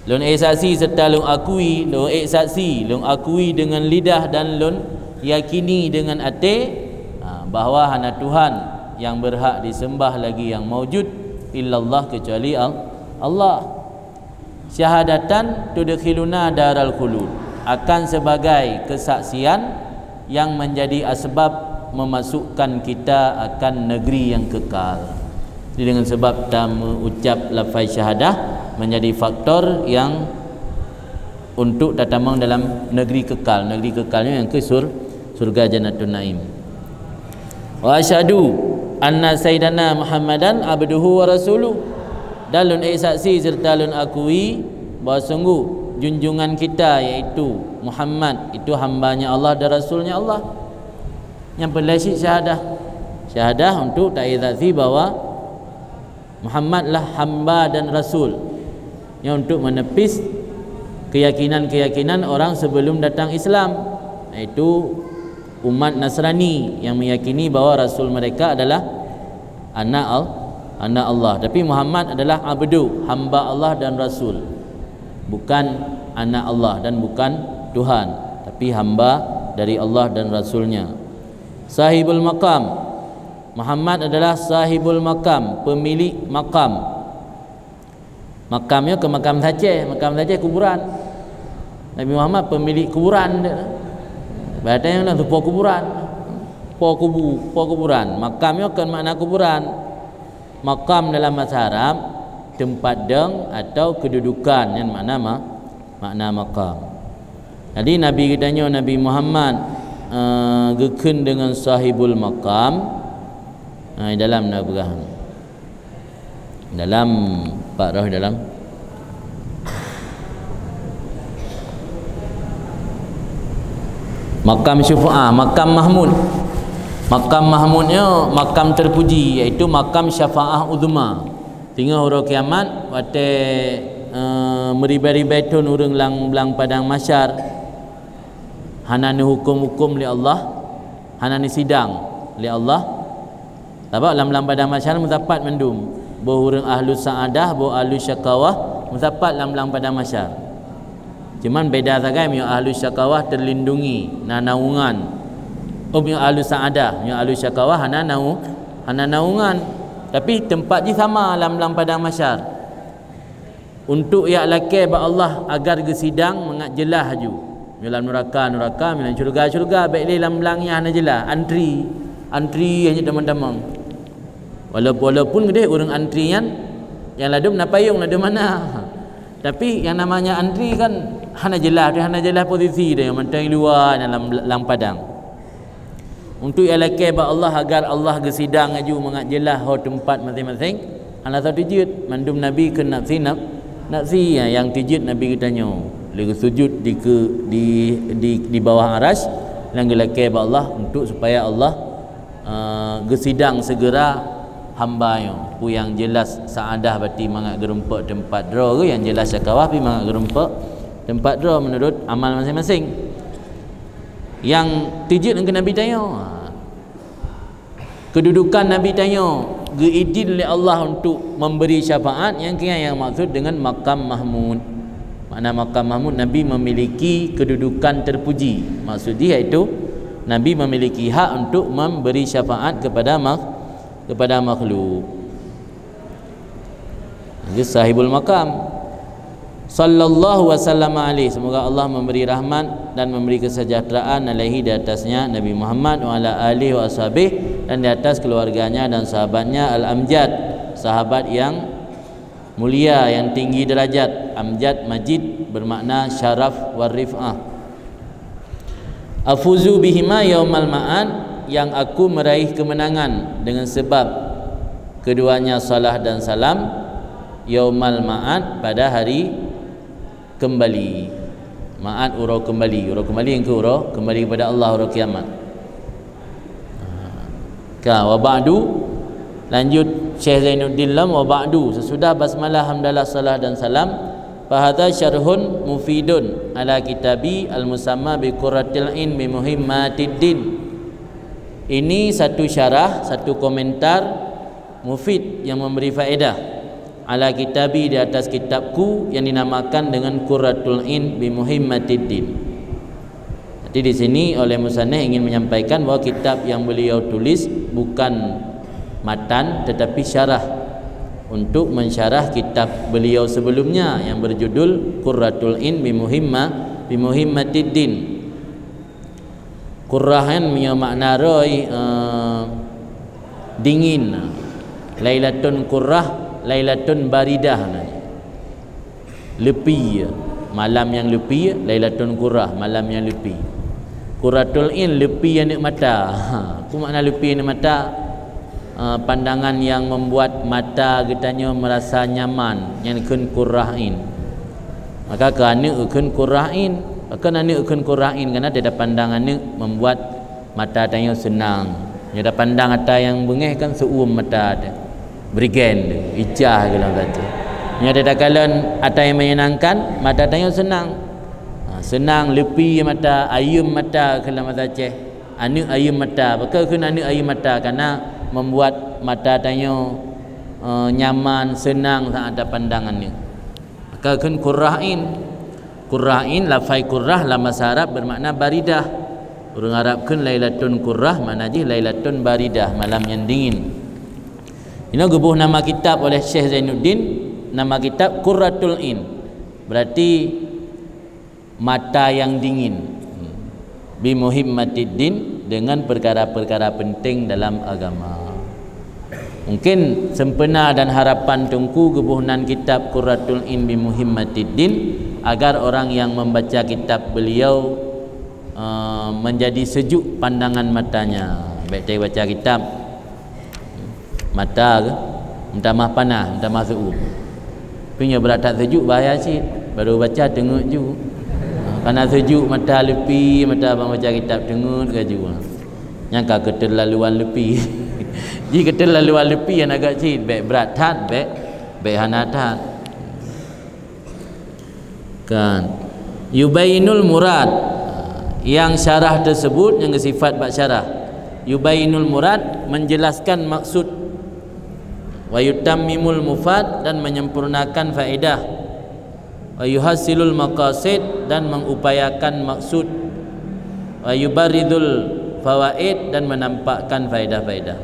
Lun saksi serta lun akui, lun saksi, lun akui dengan lidah dan lun yakini dengan hati bahawa hanya Tuhan yang berhak disembah lagi yang mawjud illallah kecuali Allah. Syahadatan tudkhiluna daral khulud, akan sebagai kesaksian yang menjadi asbab memasukkan kita akan negeri yang kekal. Jadi dengan sebab kita mengucap lafaz syahadah menjadi faktor yang untuk tatamang dalam negeri kekal. Negeri kekalnya yang ke surga Jannatun Naim. Wa asyhadu anna sayyidana Muhammadan abduhu wa rasuluh. Dan lun saksi serta lun akui bahawa sungguh junjungan kita iaitu Muhammad itu hambanya Allah dan rasulnya Allah. Yang berlasi syahadah untuk ta'idzazi bahawa Muhammadlah hamba dan rasul, yang untuk menepis keyakinan-keyakinan orang sebelum datang Islam, iaitu umat Nasrani yang meyakini bahawa rasul mereka adalah anak Allah. Tapi Muhammad adalah abdu, hamba Allah dan rasul, bukan anak Allah dan bukan Tuhan, tapi hamba dari Allah dan rasulnya. Sahibul maqam, Muhammad adalah sahibul maqam, pemilik maqam. Makamnya ke makam saja kuburan. Nabi Muhammad pemilik kuburan dia. Bahasa yang po kuburan. Po kuburan. Makamnya ke makna kuburan. Makam dalam bahasa Arab tempat deng atau kedudukan, yang makna makam. Jadi Nabi kitanya Nabi Muhammad gekun dengan sahibul maqam. Dalam nabrahan, dalam Pak Roh, dalam makam syafa'ah, makam mahmud. Makam mahmudnya makam terpuji, iaitu makam syafa'ah uzma. Tinggal huruf kiamat waktu meribai-ribai tun urang lang padang mahsyar, hanani hukum-hukum li Allah, hanani sidang li Allah. Sebab dalam padang mahsyar mendapat mendum bo urang ahlu saadah, bo ahlu syakawah mendapat dalam padang mahsyar. Cuman beda sagai mi ahlu syakawah terlindungi naungan. Mi ahlu saadah, mi ahlu syakawah hana naungan. Tapi tempat dia sama dalam padang mahsyar. Untuk ya laki ba Allah agar gesidang mengat jelah haju. Dalam neraka, dalam syurga, baik dalam belangnya hana jelah antri hanya teman-teman. Walaupun gede orang antrian yang ladum nak payung ladum mana. Tapi yang namanya antri kan hana jelas posisi dia mentang luar dalam padang. Untuk elake ba Allah agar Allah gesidang aju mengat jelas ho tempat masing-masing. Ana satu tijut mandum Nabi ke nafsi yang tijut Nabi kitanya. Lagi sujud di bawah aras lang elake ba Allah untuk supaya Allah gesidang segera hamba yang jelas saadah berarti mangat gerumpak tempat dra ke, yang jelas syakawah pi mangat gerumpak tempat dra menurut amal masing-masing. Yang tijit dengan Nabi tanya, kedudukan Nabi tanya geidin oleh Allah untuk memberi syafaat, yang maksud dengan makam mahmud. Makna makam mahmud, Nabi memiliki kedudukan terpuji. Maksud dia itu Nabi memiliki hak untuk memberi syafaat kepada makhluk. Jadi sahibul maqam sallallahu wasallam alaihi, semoga Allah memberi rahmat dan memberi kesejahteraan alaihi di atasnya Nabi Muhammad wa ala alihi wa ashabih, dan di atas keluarganya dan sahabatnya al-amjad, sahabat yang mulia yang tinggi derajat. Amjad majid bermakna syaraf war rif'ah. Afuzu bihima yaumal ma'ad, yang aku meraih kemenangan dengan sebab keduanya salah dan salam, yaumal ma'ad pada hari kembali. Ma'ad urau kembali, urau kembali yang ke urau kembali kepada Allah, urau kiamat. Wa ba'du, lanjut Syekh Zainuddin Lam, wa ba'du, sesudah basmalah hamdalah salah dan salam, fahadha syarhun mufidun ala kitabi al-musamma bi qurratil ain bi muhimmatiddin. Ini satu syarah, satu komentar mufid yang memberi faedah ala kitabi, di atas kitabku yang dinamakan dengan Qurratul Ain bi muhimmatiddin. Jadi di sini oleh musannif ingin menyampaikan bahawa kitab yang beliau tulis bukan matan tetapi syarah untuk mensyarah kitab beliau sebelumnya yang berjudul Qurratul Ain bi muhimmatiddin. Qurrahan punya makna roy dingin. Lailatun qurrah, lailatun baridah, lepi, malam yang lepi. Lailatun qurrah, malam yang lepi. Qurratul Ain, lepi yang mata. Apa makna lepi yang mata? Pandangan yang membuat mata katanya merasa nyaman, yang kun qurra'in. Maka kerana kun qurra'in, kerana kun qurra'in, kerana dia ada pandangan ni membuat mata tanya senang. Dia ada pandang mata yang bengih kan seum mata dia. Berigen dia, ijah kalau kata. Dia ada kala mata yang menyenangkan, mata tanya senang. Senang lepi mata, ayum mata kalau mata ceh. Anu ayum mata, maka kun anu ayum mata kerana membuat mata tanya nyaman, senang saat ada pandangan ni. Maka kun qurra'in. Qurra'in, lafai qurrah dalam bahasa Arab bermakna baridah. Orang Arab kun lailatun qurrah, makna je lailatun baridah, malam yang dingin. Ini gebuh nama kitab oleh Syekh Zainuddin, nama kitab Qurratul Ain, berarti mata yang dingin. Bi muhimmatiddin, dengan perkara-perkara penting dalam agama. Mungkin sempena dan harapan tungku gebuhnan kitab Qurratul Ain bi muhimmatiddin agar orang yang membaca kitab beliau menjadi sejuk pandangan matanya. Baik dia baca kitab mata ke minta mah panas, minta mah seum. Punya berat tak sejuk bahaya sikit. Baru baca tengok ju. Panas sejuk mata lepi, mata abang baca kitab tengok ke ju. Yang kau keterlaluan lepi. Jika keterlaluan lepi yang agak sikit, baik berat tat, baik hanatat. Kan yubainul murad, yang syarah tersebut yang sifat bab syarah. Yubainul murad, menjelaskan maksud. Wa yutammimul mufad, dan menyempurnakan faedah. Wa yuhasilul maqasid, dan mengupayakan maksud. Wa yubaridul fawaid, dan menampakkan faedah-faedah,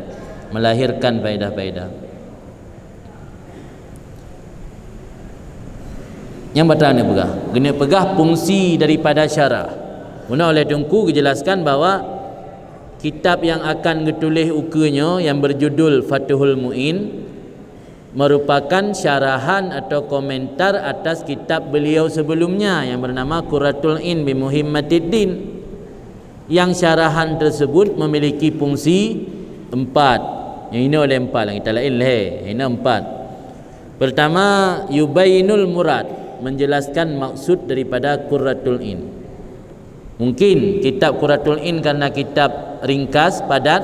melahirkan faedah-faedah. Yang pertama ni pegah, kena pegah fungsi daripada syarah. Guna oleh Tungku dijelaskan bahawa kitab yang akan ditulis ukanya yang berjudul Fathul Mu'in merupakan syarahan atau komentar atas kitab beliau sebelumnya yang bernama Qurratul Ain bi muhimmatiddin. Yang syarahan tersebut memiliki fungsi 4. Yang ini oleh 4 lah, kita lain lah. Ini 4. Pertama, yubainul murad, menjelaskan maksud daripada Qurratul Ain. Mungkin kitab Qurratul Ain karena kitab ringkas, padat,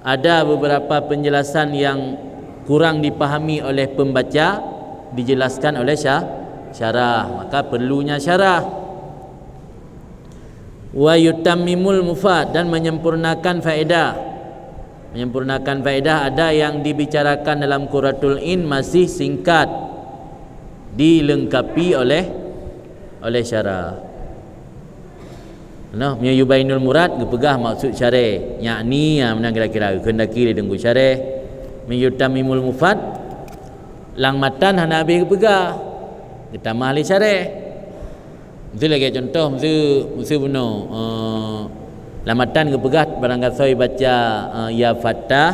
ada beberapa penjelasan yang kurang dipahami oleh pembaca, dijelaskan oleh syarah, maka perlunya syarah. Wa yutammimul mufad, dan menyempurnakan faedah. Menyempurnakan faedah, ada yang dibicarakan dalam Qurratul Ain masih singkat, dilengkapi oleh syarah. Nah, punya yubainul murad gepegah maksud syarah, yakni mana kira-kira kendaki dia tunggu syarah. Yutamimul mufad lang matan hana habis gepegah, kita mahli syarah. Mesti lagi contoh, mesti benar lamatan gepegah barang kasoi baca ya fatah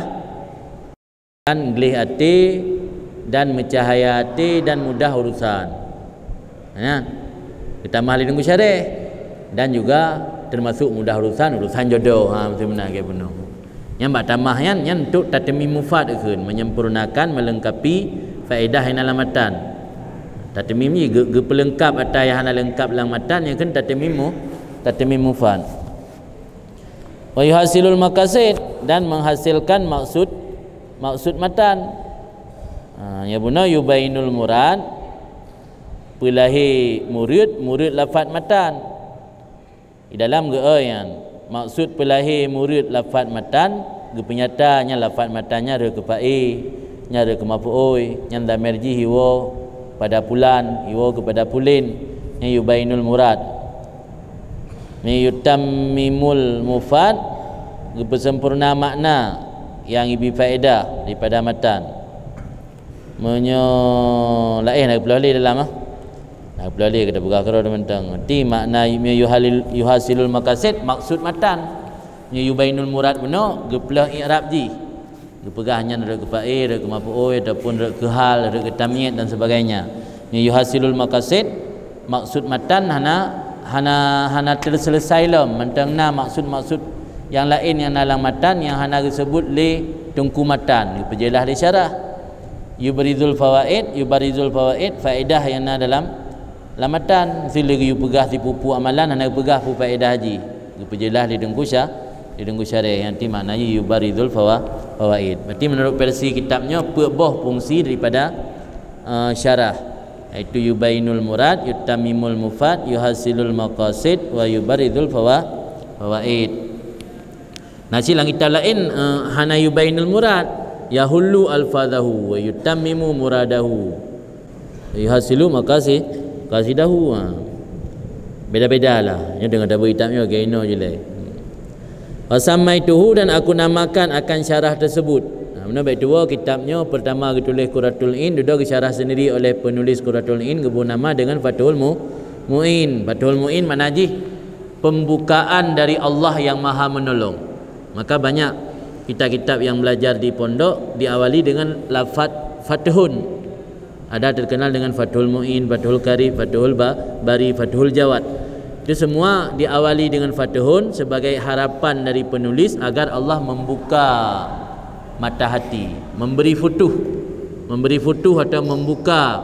kan glih ati dan mencahayati dan mudah urusan. Ya. Ditambah ahli tunggu syarih dan juga termasuk mudah urusan jodoh. Betul benar ke penuh. Yang bak tambah yang untuk tatmim mufad keun, menyempurnakan melengkapi faedah yang dalam matan. Tatmim ni ge pelengkap atau yang lengkap dalam matan yang kan tatmim mufad. Wa yuhasilul maqasid, dan menghasilkan maksud matan. Ya buna yubainul murad, pelahi murid lafaz matan. Di dalam geayan maksud pelahi murid lafaz matan ge penyatanya lafaz matannya re ke fa'i nya re ke maf'ul nya dhamir ji hiwa pada pulan hiwa kepada pulin nya yubainul murad mi yutammimul mufad ge sempurna makna yang ibi faedah daripada matan lain nak pelali dalam nak pelali kata buka kira mentang ti makna yuhasilul maqasid maksud matan yubainul murad benar geplah i'rab ji gepegahnya re ke fa'il re ke maf'ul ataupun re ke hal re ke tamyiz dan sebagainya. Yuhasilul maqasid maksud matan hana terselesai lam mentangna maksud yang lain yang dalam matan yang hana disebut li tungku matan diperjelas di syarah. Yubarizul fawaid faedah yang ada dalam lamatan sila you pegah di pupu amalan hana pegah pu faedah haji diperjelas di dengku syarih yang ti maknanya yubarizul fawaid. Berarti menurut versi kitabnya boh fungsi daripada syarah, iaitu yubainul murad, yutamimul mufad, yuhasilul maqasid wa yubarizul fawaid. Nah silang kitab lain hana yubainul murad yahullu alfadahu wa yutammimu muradahu yuhasilu maqasidahu. Beda-beda lah ya, dengan tabu hitamnya kaino je lah. Wasamaituhu, dan aku namakan akan syarah tersebut. Mana baik dua kitabnya pertama ditulis Qurratul In, dua syarah sendiri oleh penulis Qurratul In gebu nama dengan Fathul Mu'in. Fathul Mu'in mana ji pembukaan dari Allah yang Maha Menolong. Maka banyak kitab-kitab yang belajar di pondok diawali dengan lafaz Fathun. Ada terkenal dengan Fathul Mu'in, Fathul Karib, Fathul Bari, Fathul Jawad. Itu semua diawali dengan Fathun sebagai harapan dari penulis agar Allah membuka mata hati, memberi futuh atau membuka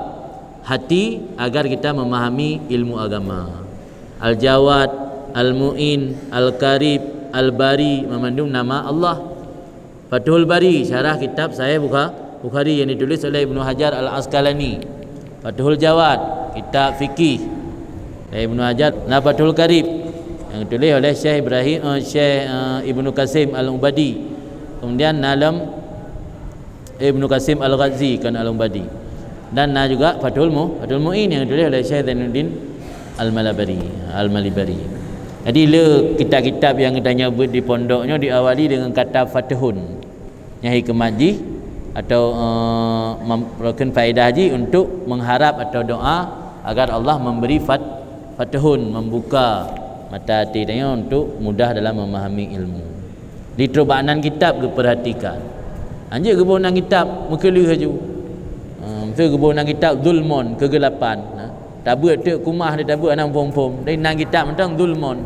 hati agar kita memahami ilmu agama. Al-Jawad, Al-Mu'in, Al-Karib, Al-Bari memandung nama Allah. Fathul Bari syarah kitab saya Bukhari yang ditulis oleh Ibnu Hajar Al-Asqalani. Fathul Jawad kitab fikih Ibnu Hajar. Fathul Karib yang ditulis oleh Syekh Ibnu Qasim Al-Ubadi. Kemudian Nalam Ibnu Qasim Al-Ghazi kan Al-Ubadi. Dan juga Fathul Mu'in yang ditulis oleh Syekh Zainuddin Al-Malibari. Jadi kitab-kitab yang kita nyebut di pondoknya diawali dengan kata Fathun, yang hikmat ji atau memberikan faedah ji untuk mengharap atau doa agar Allah memberi Fathun, membuka mata hati dia untuk mudah dalam memahami ilmu. Di terbaanan kitab diperhatikan. Anjir kebonan kitab mukeli saja. Betul kebonan kitab zulmon kegelapan. Tabut tu kumah dia tabut anang pom-pom. Dari nang kitab mentang zulmon.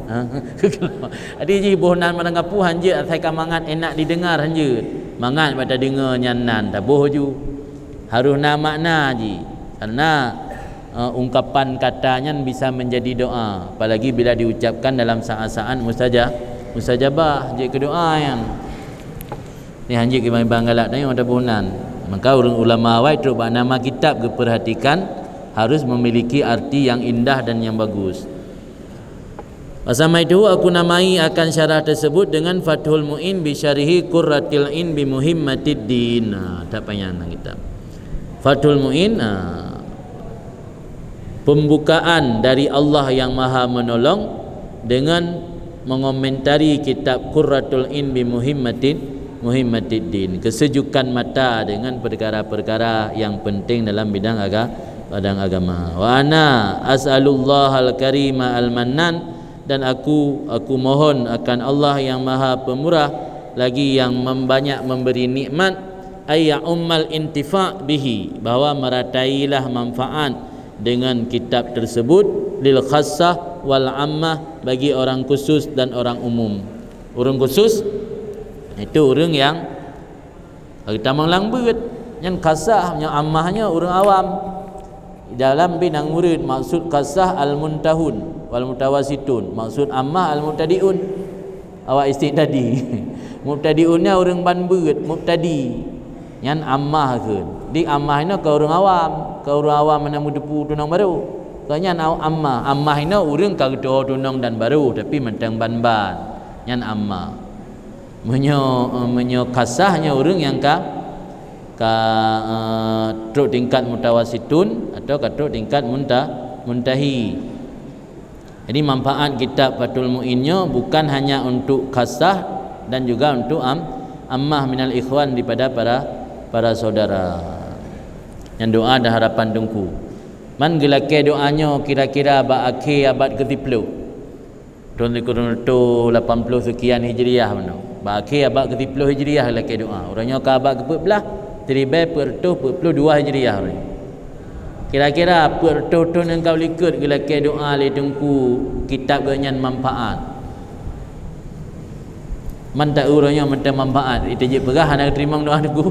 Kegelapan. Adi ji bohnan mana ngapu anjir atai kamangan enak didengar anjir. Mangan pada dengar nyanan tabuh ju. Harus na makna ji. Karena ungkapan katanya bisa menjadi doa, apalagi bila diucapkan dalam saat-saat mustajabah je ke doa yang ni hanjik ke banggalak dah yang ada bohnan. Maka ulama awal tu nama kitab diperhatikan harus memiliki arti yang indah dan yang bagus. Bersama itu aku namai akan syarah tersebut dengan Fathul Mu'in bi syarihi Qurratil In bi Muhimmatid Din. Tak payah nak kitab Fathul Mu'in, pembukaan dari Allah yang Maha Menolong dengan mengomentari kitab Qurratul In bi Muhimmatid Din, kesejukan mata dengan perkara-perkara yang penting dalam bidang agama. Wa ana as'alullah al-karima al-mannan, dan aku mohon akan Allah yang Maha Pemurah lagi yang banyak memberi nikmat, ay ya'ummal intifa' bihi, bahwa meratailah manfaat dengan kitab tersebut, lil khassah wal ammah, bagi orang khusus dan orang umum. Orang khusus itu orang yang kita manglang beut, yang khassah, yang ammahnya orang awam. Dalam binang murid maksud khassah al-muntahun wal mutawasitun, maksud ammah al-mubtadiun. Awak istiqdadi. Mubtadiunnya orang ban beut, mubtadi. Yang ammah ke. Di ammah ini ke orang awam, ke orang awam mana mudepu tunang baru. Kanya ammah, ammah ini orang kagdo tunang dan baru tapi mentang ban-ban. Yang ammah. Menyo kasahnya orang yang truk tingkat mutawasitun atau truk tingkat muntahi. Jadi manfaat kitab Fathul Mu'innya bukan hanya untuk kasah dan juga untuk ammah minal ikhwan daripada para saudara. Yang doa dan harapan tungku. Man gelake doanya kira-kira akhir abad ke-10. Tahun 80 sekian Hijriah mana. Akhir abad ke-10 Hijriah gelake doa. Orangnya ke abad ke-14 teribai per-22 Hijriah. Kira-kira per-tahun yang kau likut gelake doa le tungku kitab ganyan manfaat. Man tak urangnya mentang manfaat. Itu je perah nak terima doa tungku.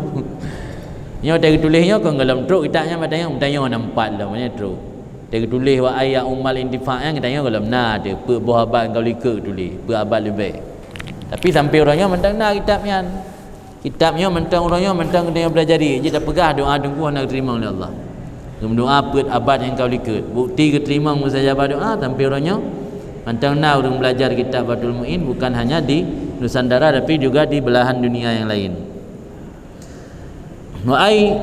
Nyo tak tulisnya kau dalam truk kitabnya matanya nampak lah mana truk. Tak tulis wa ayat umal intifa' yang katanya kalau nah ada per buah abad kau likut tulis per abad lebih. Tapi sampai orangnya mentang nah kitabnya. Kitabnya mentang orangnya mentang dia belajari. Je tak pegah doa tunggu nak terima oleh Allah. Doa per abad yang kau likut. Bukti keterima mustajabah doa sampai orangnya mentang nah orang belajar kitab Fathul Mu'in bukan hanya di Nusantara tapi juga di belahan dunia yang lain. Wa ai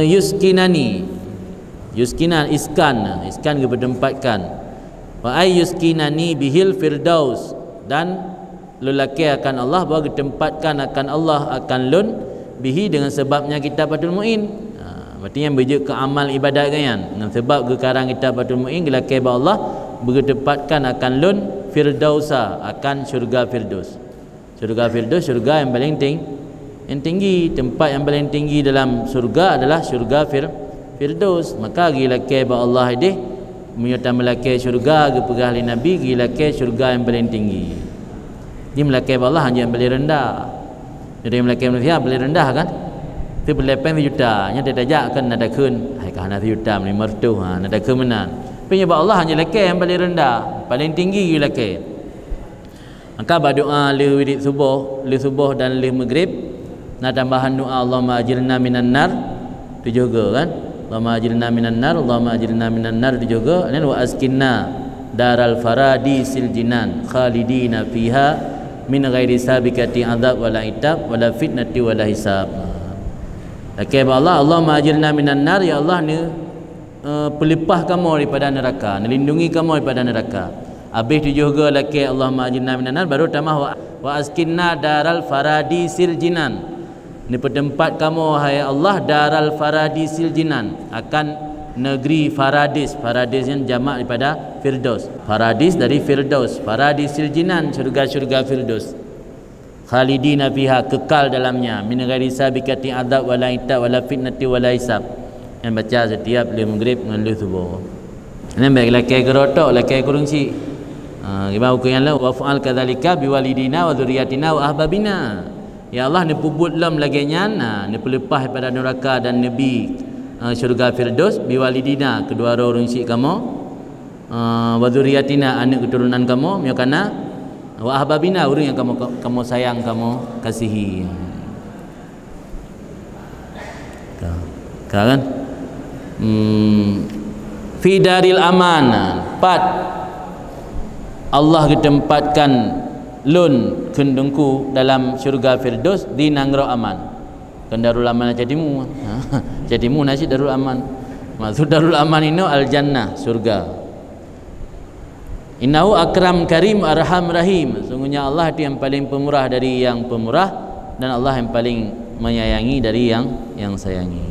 yuskinani, yuskinan iskan bertempatkan. Wa ay yuskinani bihil firdaus, dan lelaki akan Allah bahawa ditempatkan akan Allah akan lun bihi dengan sebabnya kitab Fathul Mu'in. Berarti yang berjuk ke amal ibadat kan. Dengan sebab ke karang kitab Fathul Mu'in lelaki bahawa Allah bertempatkan akan lun firdausa, akan syurga firdaus. Syurga firdaus, syurga yang paling tinggi, tempat yang paling tinggi dalam surga adalah syurga firdaus. Maka lelaki bahawa Allah ini menyertai melaki syurga ke pegahli Nabi, lelaki syurga yang paling tinggi. Dia melaki bahawa Allah hanya yang paling rendah. Jadi melaki manusia paling rendah kan. Itu berlepas juta, nya tidak ajak kan ada kun. Hai kahana juta ni mertu ada kemenan. Tapi bahawa Allah hanya lelaki yang paling rendah, paling tinggi lelaki. Maka berdoa li wirid subuh dan li maghrib. Nak tambahan doa Allahumma ajirna minan nar itu juga kan. Allahumma ajirna minan nar, Allahumma ajirna minan nar itu juga. Dan wa askinna daral faradisil jinan khalidina fiha min ghairi sabiqati adab wala itab wala fitnati wala hisab. Okey Allah, Allahumma ajirna minan nar, ya Allah ni pelipah kamu daripada neraka, melindungi kamu daripada neraka. Habis itu juga laki Allahumma ajirna minan nar, baru tambah wa askinna daral faradisil jinan. Ini tempat kamu hai Allah daral faradisil jinan, akan negeri Faradis. Faradis yang jamak daripada Firdaus. Faradis dari Firdaus. Faradisil jinan, syurga-syurga Firdaus. Khalidina fiha, kekal dalamnya. Min ghairi sabiqati adab wala itab wala fitnati wala hisab. Yang baca setiap li maghrib dengan li subuh. Ini baik laki gerotok, laki kurungsi. Gimana buku yang lain? Wa fa'al kadzalika biwalidina wa dzurriyyatina wa ahbabina. Ya Allah ni pubut lam lagi nyana, ni pelepah daripada neraka dan nabi syurga firdaus biwalidina, kedua orang syik kamu, wa dzurriyyatina, anak keturunan kamu, miakana wa ahbabina, orang yang kamu sayang, kamu kasihi. Kan? Fi daril aman, 4 Allah ditempatkan lun kendengku dalam syurga firdaus di Nangro Aman. Kan Darul Aman jadimu. Jadimu nasi Darul Aman. Maksud Darul Aman ini al-jannah, surga. Innahu akram karim arham rahim. Sungguhnya Allah itu yang paling pemurah dari yang pemurah, dan Allah yang paling menyayangi dari yang sayangi.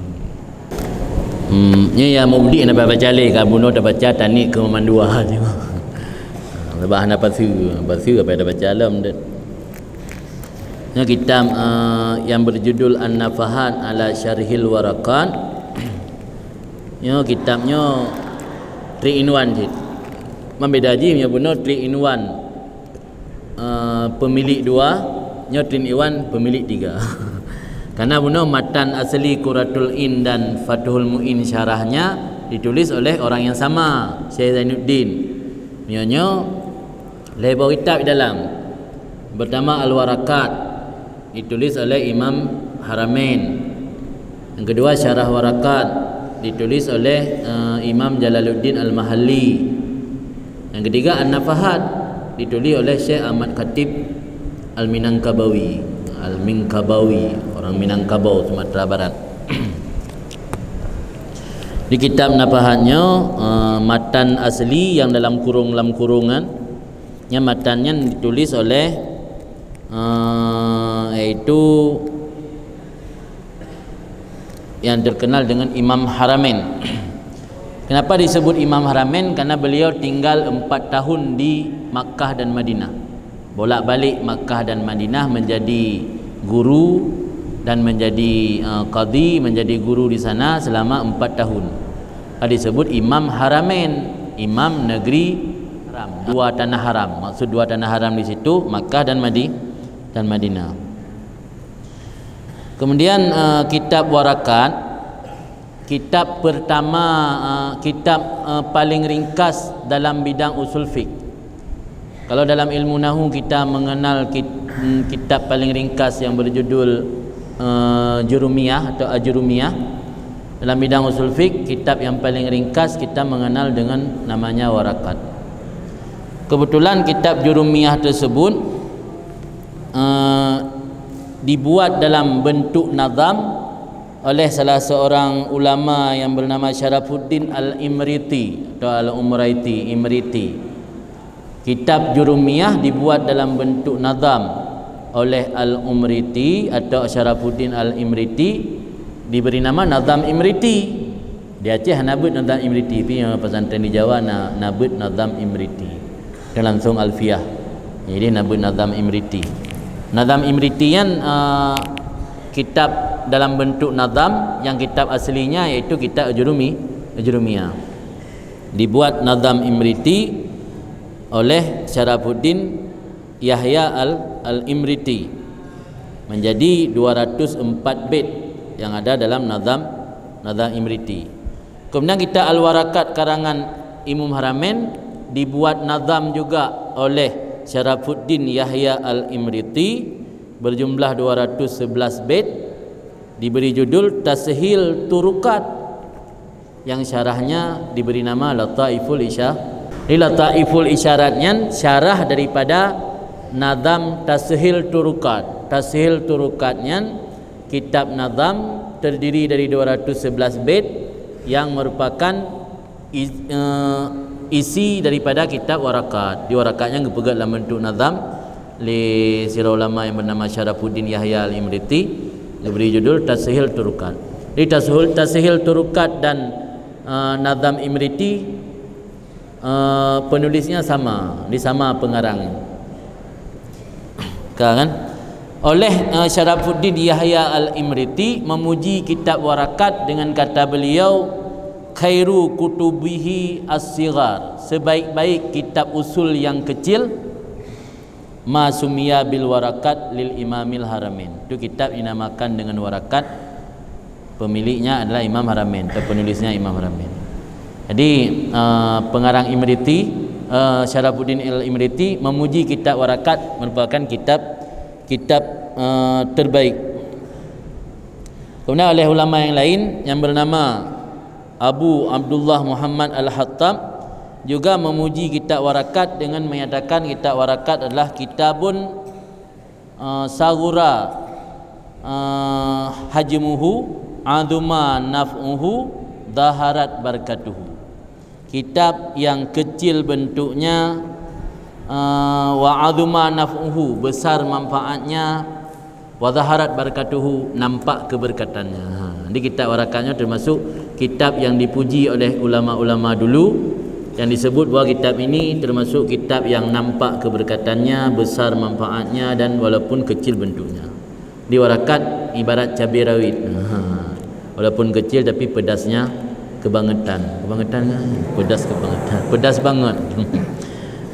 Ni yang mubdi nak baca leh, kabuno dah baca tanik ke memandua je. Lebah nak pasu apa dah baca alam dah. Ini kitab yang berjudul An-Nafahat ala Syarhil Warakat. Ini kitabnya 3 in 1 je. Membeda je punya benar 3 in 1. Pemilik 2, nya 3 in 1 pemilik 3. Karena benar matan asli Quratul In dan Fathul Mu'in syarahnya ditulis oleh orang yang sama, Syekh Zainuddin. Nyonya lebar kitab di dalam. Pertama Al-Warakat ditulis oleh Imam Haramain. Yang kedua Syarah Warakat ditulis oleh Imam Jalaluddin Al-Mahalli. Yang ketiga An-Nafahat ditulis oleh Syekh Ahmad Khatib Al-Minangkabawi, orang Minangkabau, Sumatera Barat. Di kitab Nafahatnya matan asli yang dalam kurungan, yang matannya ditulis oleh yaitu yang terkenal dengan Imam Haramain. Kenapa disebut Imam Haramain? Karena beliau tinggal 4 tahun di Makkah dan Madinah, bolak-balik Makkah dan Madinah menjadi guru dan menjadi qadhi, menjadi guru di sana selama 4 tahun. Disebut Imam Haramain, Imam negeri haram, 2 tanah haram. Maksud 2 tanah haram di situ Makkah dan Madinah. Kemudian kitab Warakat, kitab pertama, kitab paling ringkas dalam bidang usul fiqh. Kalau dalam ilmu nahu kita mengenal kitab paling ringkas yang berjudul Jurumiyah atau Ajurumiyah. Dalam bidang usul fiqh, kitab yang paling ringkas kita mengenal dengan namanya Warakat. Kebetulan kitab Jurumiyah tersebut dibuat dalam bentuk nazam oleh salah seorang ulama yang bernama Syarafuddin Al-Imriti atau Al-Umraiti, Imriti. Kitab Jurumiyah dibuat dalam bentuk nazam oleh Al-Umriti atau Syarafuddin Al-Imriti, diberi nama Nazam Imriti. Di Aceh nabut Nazam Imriti, tapi pesantren di Jawa nabut Nazam Imriti. Dan langsung alfiah. Jadi nabut Nazam Imriti. Nazam Imritian kitab dalam bentuk nazam, yang kitab aslinya yaitu kitab Ajurumiyah. Dibuat Nazam Imriti oleh Syarafuddin Yahya Al-Imriti menjadi 204 bait yang ada dalam Nazam Imriti. Kemudian kitab Al-Warakat karangan Imam Haramain dibuat nazam juga oleh Syarafuddin Yahya Al-Imriti berjumlah 211 bait, diberi judul Tashil Turukat, yang syarahnya diberi nama Lataiful Isyarat. Lataiful Isyaratnya syarah daripada nazam Tashil Turukat. Tashil Turukatnya kitab nazam terdiri dari 211 bait yang merupakan isi daripada kitab Warakat. Di Warakatnya berpegang dalam bentuk nazam li sirah ulama yang bernama Syarafuddin Yahya Al-Imriti, diberi judul Tashil Turukat. Di Tashil Turukat dan Nazam Imriti penulisnya sama, sama pengarang. Kan? Oleh Syarafuddin Yahya Al-Imriti memuji kitab Warakat dengan kata beliau, khairu kutubihi as-sighar, sebaik-baik kitab usul yang kecil, ma sumiya bil warakat lil imamil haramain. Itu kitab dinamakan dengan Warakat, pemiliknya adalah Imam Haramain atau penulisnya Imam Haramain. Jadi pengarang Imriti, Syarafuddin Al-Imriti memuji kitab Warakat merupakan kitab terbaik. Kemudian oleh ulama yang lain yang bernama Abu Abdullah Muhammad Al-Hattab juga memuji kitab Warakat dengan menyatakan kitab Warakat adalah kitabun sagura hajmuhu aduma naf'uhu daharat barakatuhu. Kitab yang kecil bentuknya wa aduma naf'uhu, besar manfaatnya, wa daharat barakatuhu, nampak keberkatannya. Jadi kitab Warakatnya termasuk kitab yang dipuji oleh ulama-ulama dulu yang disebut bahawa kitab ini termasuk kitab yang nampak keberkatannya, besar manfaatnya, dan walaupun kecil bentuknya. Di warakat ibarat cabai rawit, walaupun kecil tapi pedasnya kebangetan. Kebangetan kan? Pedas kebangetan, pedas banget.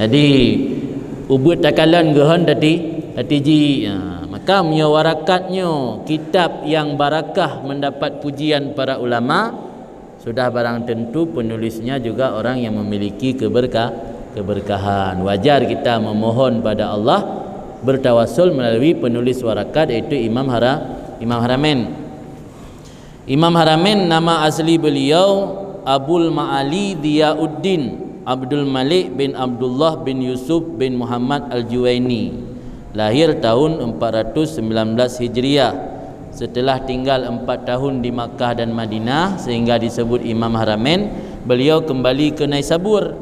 Jadi ubud takalan gehon tadi ji. Maka punya warakatnya kitab yang barakah mendapat pujian para ulama, sudah barang tentu penulisnya juga orang yang memiliki keberkahan. Wajar kita memohon pada Allah, bertawassul melalui penulis warakat, iaitu Imam Haramain. Imam Haramain nama asli beliau Abul Ma'ali Diyauddin Abdul Malik bin Abdullah bin Yusuf bin Muhammad Al-Juwaini. Lahir tahun 419 Hijriah. Setelah tinggal 4 tahun di Makkah dan Madinah sehingga disebut Imam Haramain, beliau kembali ke Naisabur.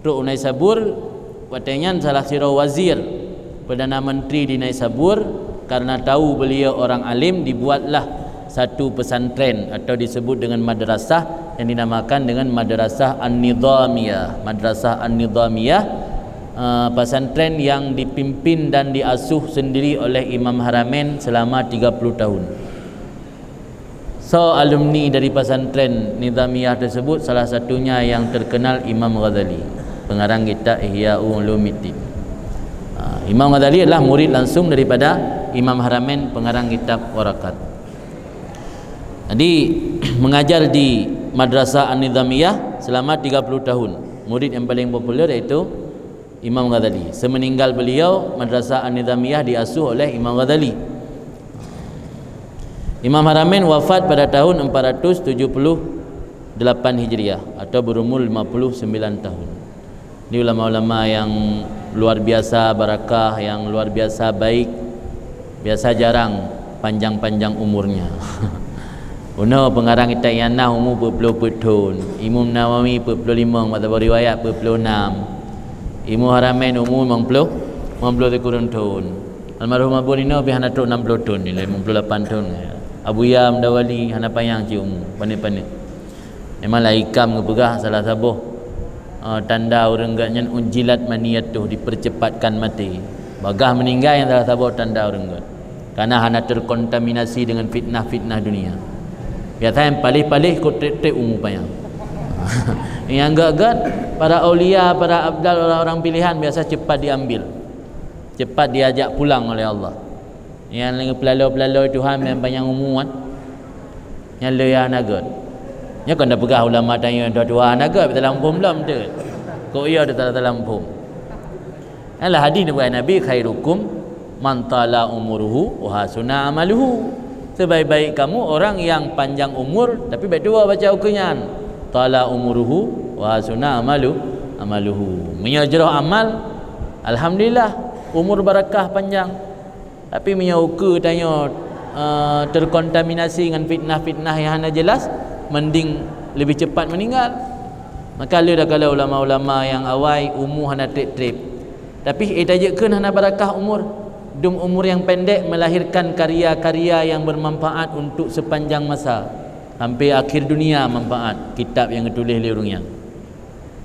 Tok Naisabur katanya salah sira wazir, Perdana Menteri di Naisabur. Karena tahu beliau orang alim, dibuatlah satu pesantren atau disebut dengan madrasah yang dinamakan dengan Madrasah An-Nidhamiyah. Madrasah An-Nidhamiyah, pesantren yang dipimpin dan diasuh sendiri oleh Imam Haramain selama 30 tahun. So alumni dari pesantren Nidhamiyah tersebut salah satunya yang terkenal Imam Ghazali, pengarang kitab Ihya Ulumuddin. Imam Ghazali adalah murid langsung daripada Imam Haramain, pengarang kitab Warakat. Jadi mengajar di Madrasah An-Nidhamiyah selama 30 tahun. Murid yang paling popular iaitu Imam Ghazali. Semeninggal beliau, Madrasah An-Nidhamiyah diasuh oleh Imam Ghazali. Imam Haramain wafat pada tahun 478 Hijriah atau berumur 59 tahun. Ini ulama-ulama yang luar biasa barakah, yang luar biasa baik. Biasa jarang panjang-panjang umurnya. Uno pengarang kitab Yana umur 40 tahun. Imam Nawawi 45, mazhab riwayat 46. Imam Haramain umur 50 tahun. Almarhum Abu Nino lebih hana 60 tahun ni, 58 tahun. Abu Yam Dawali hana payang ci umur, pandai-pandai. Memanglah hikam ngepegah salah sabuh tanda orang gatnya unjilat maniyatuh, dipercepatkan mati. Bagah meninggal yang salah sabuh tanda orang gat. Karena hana terkontaminasi dengan fitnah-fitnah dunia. Biasa yang palih-palih kau trek umur payang. Yang enggak para aulia, para abdal, orang-orang pilihan biasa cepat diambil, cepat diajak pulang oleh Allah. Yang pelalau-pelalau Tuhan yang banyak umuman, yang leya naga. Nya kan dah pegah ulama tanya Tuhan naga dalam pom belum tu. Kau ia ada dalam pom. Alah hadis Nabi, khairukum man tala umuruhu wa hasuna amaluhu. Sebaik-baik kamu orang yang panjang umur tapi baik tua baca ukunyan. Tala umuruhu wa hasuna amaluhu. Menyajrah amal, alhamdulillah umur barakah panjang. Tapi menyauka tanya terkontaminasi dengan fitnah-fitnah yang hana jelas, mending lebih cepat meninggal. Maka ada kalau ulama-ulama yang awal umur hana trip-trip, tapi tajakan hana barakah umur. Dum umur yang pendek melahirkan karya-karya yang bermanfaat untuk sepanjang masa. Hampir akhir dunia manfaat kitab yang ditulis oleh orangnya.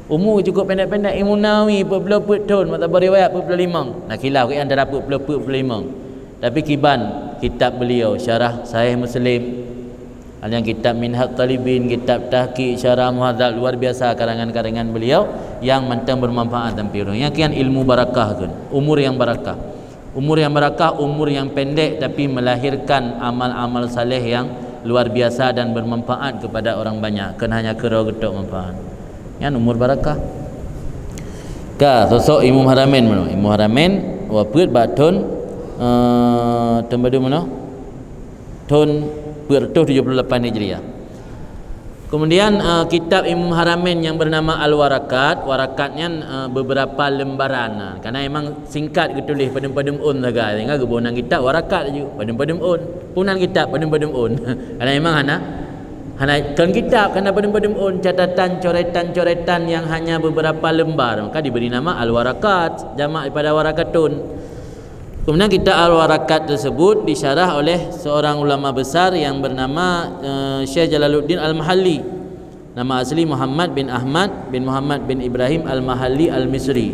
Umur cukup pendek-pendek. Imam Nawawi 40 tahun, mazhab riwayat 45. Nak khilaf ke antara 45. Tapi kiban kitab beliau Syarah Sahih Muslim, ada yang kitab Minhaj Talibin, kitab Tahqiq Syarah Muhadzab, luar biasa karangan-karangan beliau yang mantang bermanfaat tampil. Yang kian ilmu barakah kan, umur yang barakah. Umur yang barakah, umur yang pendek tapi melahirkan amal-amal saleh yang luar biasa dan bermanfaat kepada orang banyak. Kan hanya kera getok manfaat. Yang umur barakah. Ka sosok Imam Haramain mana? Imam Haramain wafat tahun tahun mana? Tahun 478 Hijriah. Kemudian kitab Imam Haramain yang bernama Al-Warakat, warakatnya beberapa lembaran. Karena memang singkat ditulis padem-padem un saja. Tinggal kebunan kitab warakat je, padem-padem un. Punan kitab padem-padem un. Karena memang hana kan kitab karena padem-padem un, catatan coretan-coretan yang hanya beberapa lembar. Maka diberi nama Al-Warakat, jamak daripada warakatun. Kemudian kitab Al-Warakat tersebut disyarah oleh seorang ulama besar yang bernama Syekh Jalaluddin Al-Mahalli. Nama asli Muhammad bin Ahmad bin Muhammad bin Ibrahim Al-Mahalli Al-Misri.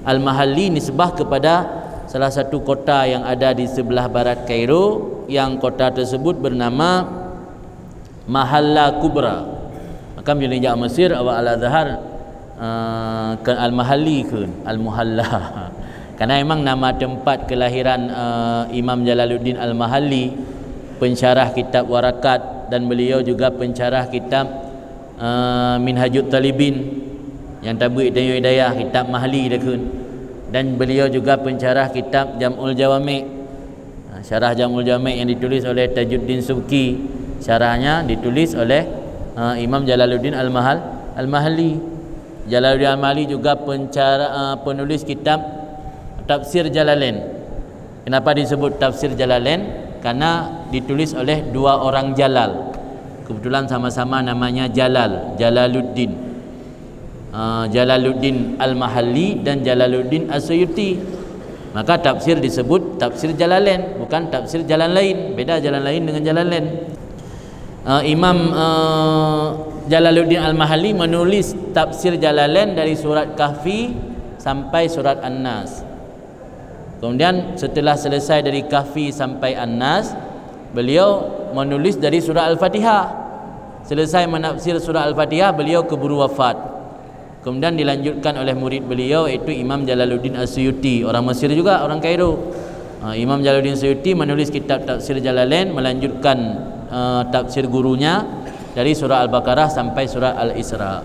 Al-Mahalli nisbah kepada salah satu kota yang ada di sebelah barat Kairo, yang kota tersebut bernama Mahalla Kubra. Maka bila jak Mesir awak Al-Azhar ke Al-Mahalli ke Al-Muhalla. Karena memang nama tempat kelahiran Imam Jalaluddin Al-Mahalli, pensyarah kitab Warakat, dan beliau juga pensyarah kitab Minhajut Talibin yang Tabi'id dan Hidayah, kitab Mahli dakun. Dan beliau juga pensyarah kitab Jam'ul Jawami', syarah Jam'ul Jawami' yang ditulis oleh Tajuddin Subki. Syarahnya ditulis oleh Imam Jalaluddin Al-Mahalli. Jalaluddin Al-Mahalli juga penulis kitab Tafsir Jalalain. Kenapa disebut Tafsir Jalalain? Karena ditulis oleh dua orang Jalal. Kebetulan sama-sama namanya Jalaluddin. Jalaluddin Al-Mahalli dan Jalaluddin As-Suyuti. Maka tafsir disebut Tafsir Jalalain, bukan Tafsir Jalan Lain. Beda jalan lain dengan jalan lain. Imam Jalaluddin Al-Mahalli menulis Tafsir Jalalain dari surat Kahfi sampai surat An-Nas. Kemudian setelah selesai dari Kahfi sampai An-Nas, beliau menulis dari surah Al-Fatihah. Selesai menafsir surah Al-Fatihah, beliau keburu wafat. Kemudian dilanjutkan oleh murid beliau, iaitu Imam Jalaluddin As-Suyuti, orang Mesir juga, orang Kairo. Imam Jalaluddin As-Suyuti menulis kitab Tafsir Jalalain, melanjutkan tafsir gurunya dari surah Al-Baqarah sampai surah Al-Isra.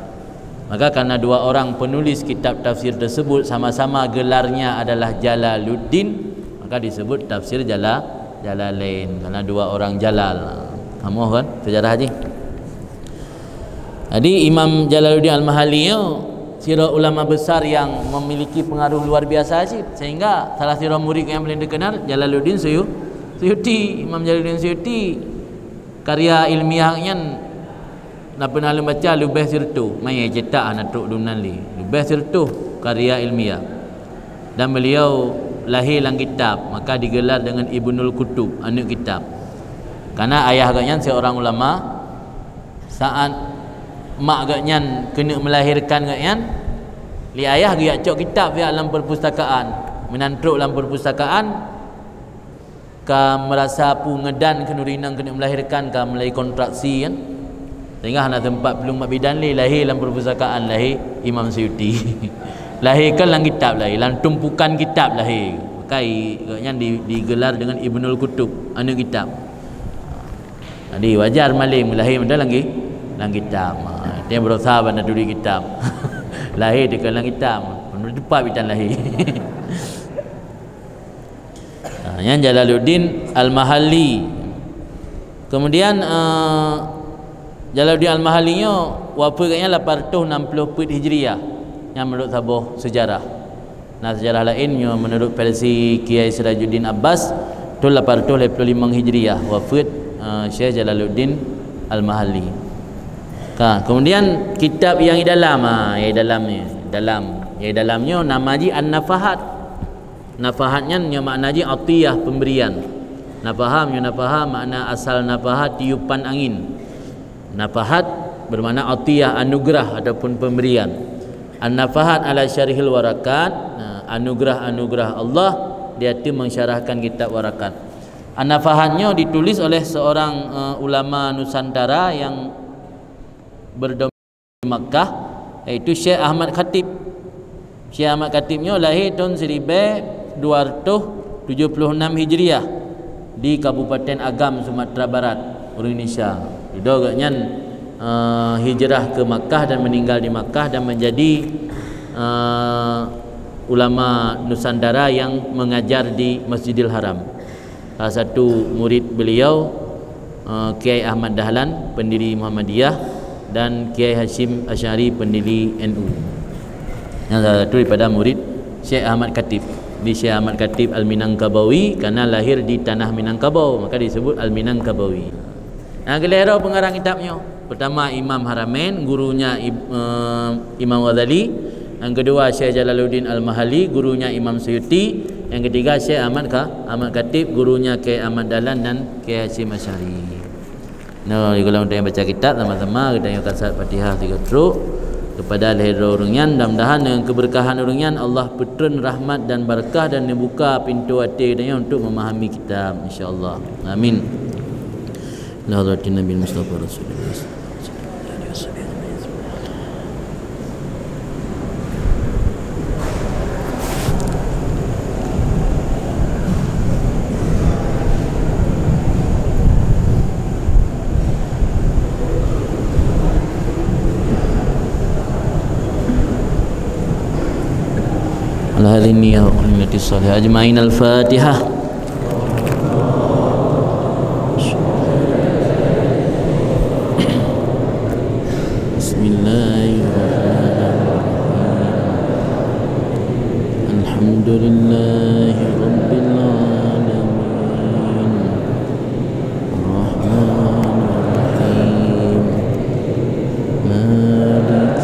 Maka karena dua orang penulis kitab tafsir tersebut sama-sama gelarnya adalah Jalaluddin, maka disebut Tafsir Jalalain, karena dua orang Jalal. Kamu kan sejarah haji. Jadi Imam Jalaluddin Al-Mahalli sirah ulama besar yang memiliki pengaruh luar biasa sih, sehingga salah sirah murid yang paling dikenal Jalaluddin Suyuti. Imam Jalaluddin Suyuti karya ilmiahnya nak pernah baca Lubeh Sirtuh, mai cetak anak truk dunan li. Lubeh Sirtuh karya ilmiah. Dan beliau lahir dalam kitab, maka digelar dengan Ibnul Kutub, anak kitab. Karena ayah agaknya seorang ulama, saat mak agaknya kena melahirkan agaknya, li ayah dia cok kitab dia dalam perpustakaan, menantruk dalam perpustakaan, ka merasa pu ngedan kena rinang kena melahirkan, ka mulai kontraksi kan. Sehingga anak tempat belum mak bidan li lahir dalam perpustakaan, lahir Imam Suyuti. Lahirkan dalam kitab, lahir dalam tumpukan kitab lahir. Maka agaknya digelar dengan Ibnul Kutub, anak kitab. Jadi wajar malim lahir dalam kitab. Dia berusaha pada duri kitab. Lahir dekat dalam kitab. Menurut cepat bidan lahir. Yang Jalaluddin Al-Mahalli. Kemudian Jalaluddin Al-Mahalli wafat katanya 860 Pit Hijriah, yang menurut tabuh sejarah. Nah, sejarah lainnya menurut versi Kiai Sirajuddin Abbas tu 855 Hijriah wafat Syekh Jalaluddin Al-Mahalli. Kemudian kitab yang di dalam, yang dalamnya nama ji An-Nafahat. Nafahatnya makna ji atiyah, pemberian. Nafahah makna asal nafahat tiupan angin. Nafahat bermakna atiyah, anugerah ataupun pemberian. An-Nafahat ala syarihil warakat, anugerah-anugerah Allah dia itu mensyarahkan kitab Warakat. An-Nafahatnya ditulis oleh seorang ulama Nusantara yang berdomisili di Makkah, iaitu Syekh Ahmad Khatib. Syekh Ahmad Khatibnya lahir tahun 1276 Hijriah di Kabupaten Agam, Sumatera Barat, Indonesia. Dia agaknya hijrah ke Makkah dan meninggal di Makkah dan menjadi ulama Nusantara yang mengajar di Masjidil Haram. Salah satu murid beliau Kiai Ahmad Dahlan, pendiri Muhammadiyah, dan Kiai Hashim Asy'ari, pendiri NU. Yang salah satu daripada murid Syekh Ahmad Khatib. Di Syekh Ahmad Khatib Al-Minangkabawi, karena lahir di tanah Minangkabau, maka disebut Al-Minangkabawi. Nah, gelera pengarang kitabnya. Pertama Imam Haramain, gurunya Imam Ghazali. Yang kedua Syekh Jalaluddin Al-Mahalli, gurunya Imam Suyuti. Yang ketiga Syekh Ahmad Khatib, gurunya Kiai Ahmad Dahlan dan Kiai Hashim Asy'ari. No, kalau kita baca kitab sama-sama kita yang kasat Fatihah 3 truk kepada lahir urungan, mudah-mudahan dengan keberkahan urungan Allah petun rahmat dan barakah dan dibuka pintu hati dia untuk memahami kitab insya-Allah. Amin. La hadratin Nabi Mustafa Rasulullah. هذه النية وقلة الصالحة أجمعين. الفاتحة. بسم الله الرحمن الرحيم الحمد لله رب العالمين الرحمن الرحيم مالك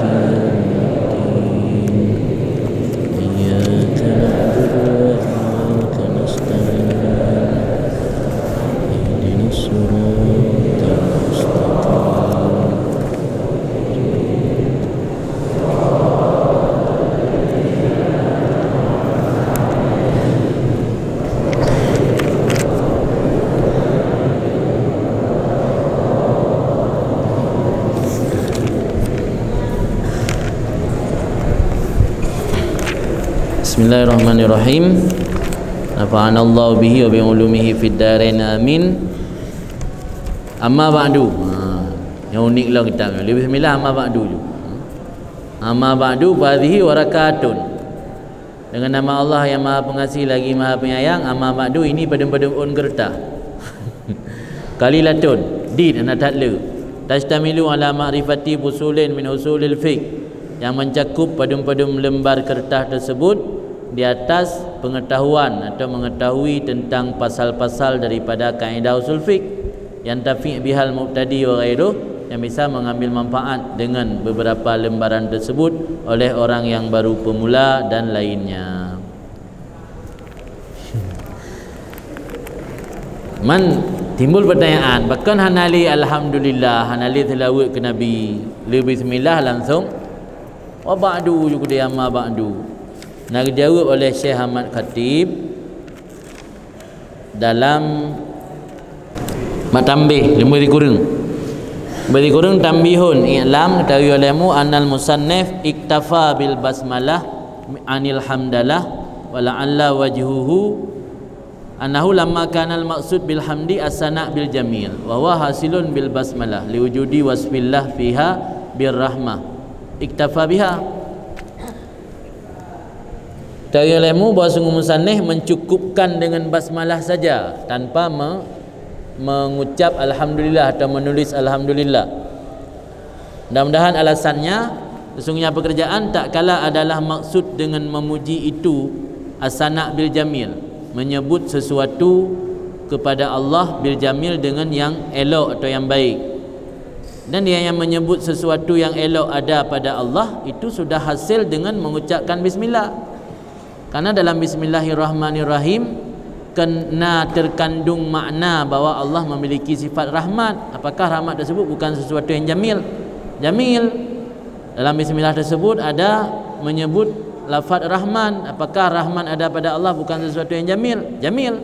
Bismillahirrahmanirrahim. Nafa'anallahu bihi wa bi'ulumihi fid darain amin. Amma ba'du. Yang unik lah kitab ni. Bismillah amma ba'du je. Amma ba'du fadhihi warakatun. Dengan nama Allah yang Maha Pengasih lagi Maha Penyayang. Amma ba'du ini padum-padum un gertah. Qalilatun din anak tatla. Tashtamilu ala ma'rifati fusulin min usulil fiqh, yang mencakup padum-padum lembar kertas tersebut di atas pengetahuan atau mengetahui tentang pasal-pasal daripada kaedah usul fiqh yang tafi' bihal mubtadi wa ghairuh, yang bisa mengambil manfaat dengan beberapa lembaran tersebut oleh orang yang baru pemula dan lainnya. Timbul pertanyaan, bahkan hanali alhamdulillah, hanali tilawat ke Nabi, le bismillah langsung wa ba'du juga dia amma ba'du. Nak dijawab oleh Syekh Ahmad Khatib dalam matambih beri kurung tambihun i'lam ketahui olehmu annal musannif iktafa bil basmalah anil hamdalah wa la'alla wajhuhu annahu lamma kana al maqsud bil hamdi as-sana' bil jamil wa huwa hasilun bil basmalah liwujudi wasfillah fiha bir rahmah iktafa biha. Dari olehmu bahawa sungguh musannif mencukupkan dengan basmalah saja tanpa mengucap alhamdulillah atau menulis alhamdulillah. Mudah-mudahan alasannya sesungguhnya pekerjaan tak kala adalah maksud dengan memuji itu as-sana' bil jamil, menyebut sesuatu kepada Allah bil jamil dengan yang elok atau yang baik. Dan dia yang menyebut sesuatu yang elok ada pada Allah itu sudah hasil dengan mengucapkan bismillah. Karena dalam bismillahirrahmanirrahim kena terkandung makna bahawa Allah memiliki sifat rahmat. Apakah rahmat tersebut bukan sesuatu yang jamil? Jamil. Dalam bismillah tersebut ada menyebut lafaz rahman. Apakah rahman ada pada Allah bukan sesuatu yang jamil? Jamil.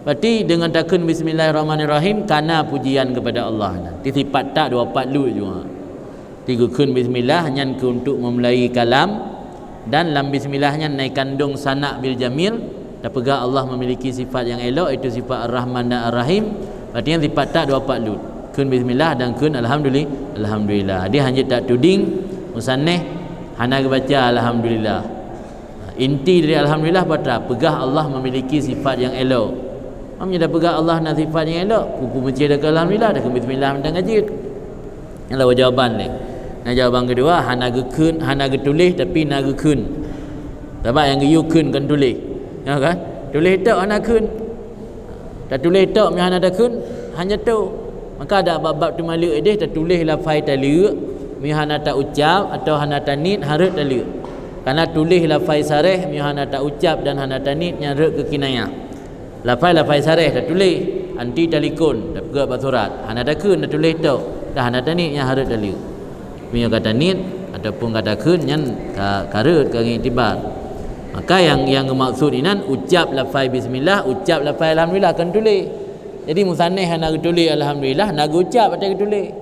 Berarti dengan takun bismillahirrahmanirrahim kana pujian kepada Allah. Sifat tak 24 lu juga. 3 kun bismillah hanya untuk memulai kalam, dan dalam bismillahnya naik kandung sana' bil jamil, dan pegah Allah memiliki sifat yang elok, itu sifat ar-rahman dan ar-rahim. Berarti yang sifat tak 24 lut, kun bismillah dan kun alhamdulillah. Dia hanya tak tuding musannif hana baca alhamdulillah. Inti dari alhamdulillah pada pegah Allah memiliki sifat yang elok. Maksudnya dah pegah Allah nak sifat yang elok, kuku menci dah alhamdulillah, dah bismillah dan ngajid. Inilah jawaban ni. Nah, jawaban kedua hana gekun, hana getulis tapi na gekun. Sebab yang geyu kun kan tulis. Ya kan? Tulis tok hana kun. Tak tulis tok mi hana dak kun, hanya tu. Maka ada bab-bab tu malik dia tak tulis lafaz taliq, mi hana tak ucap atau hana tanid harut taliq. Karena tulis lafaz sarih mi hana tak ucap dan hana tanid nyarut ke kinayah. Lafaz sarih tak tulis. anti telefon dak gak basurat hana ada kun dak tulis tok dah hana tani yang harus dalil punya kata nit ataupun kata kun yang karut ka ngitibar. Maka yang maksud inan ucap lafaz bismillah, ucap lafaz alhamdulillah kan tulis. Jadi musannif hana tulis alhamdulillah, nak ucap atau tulis.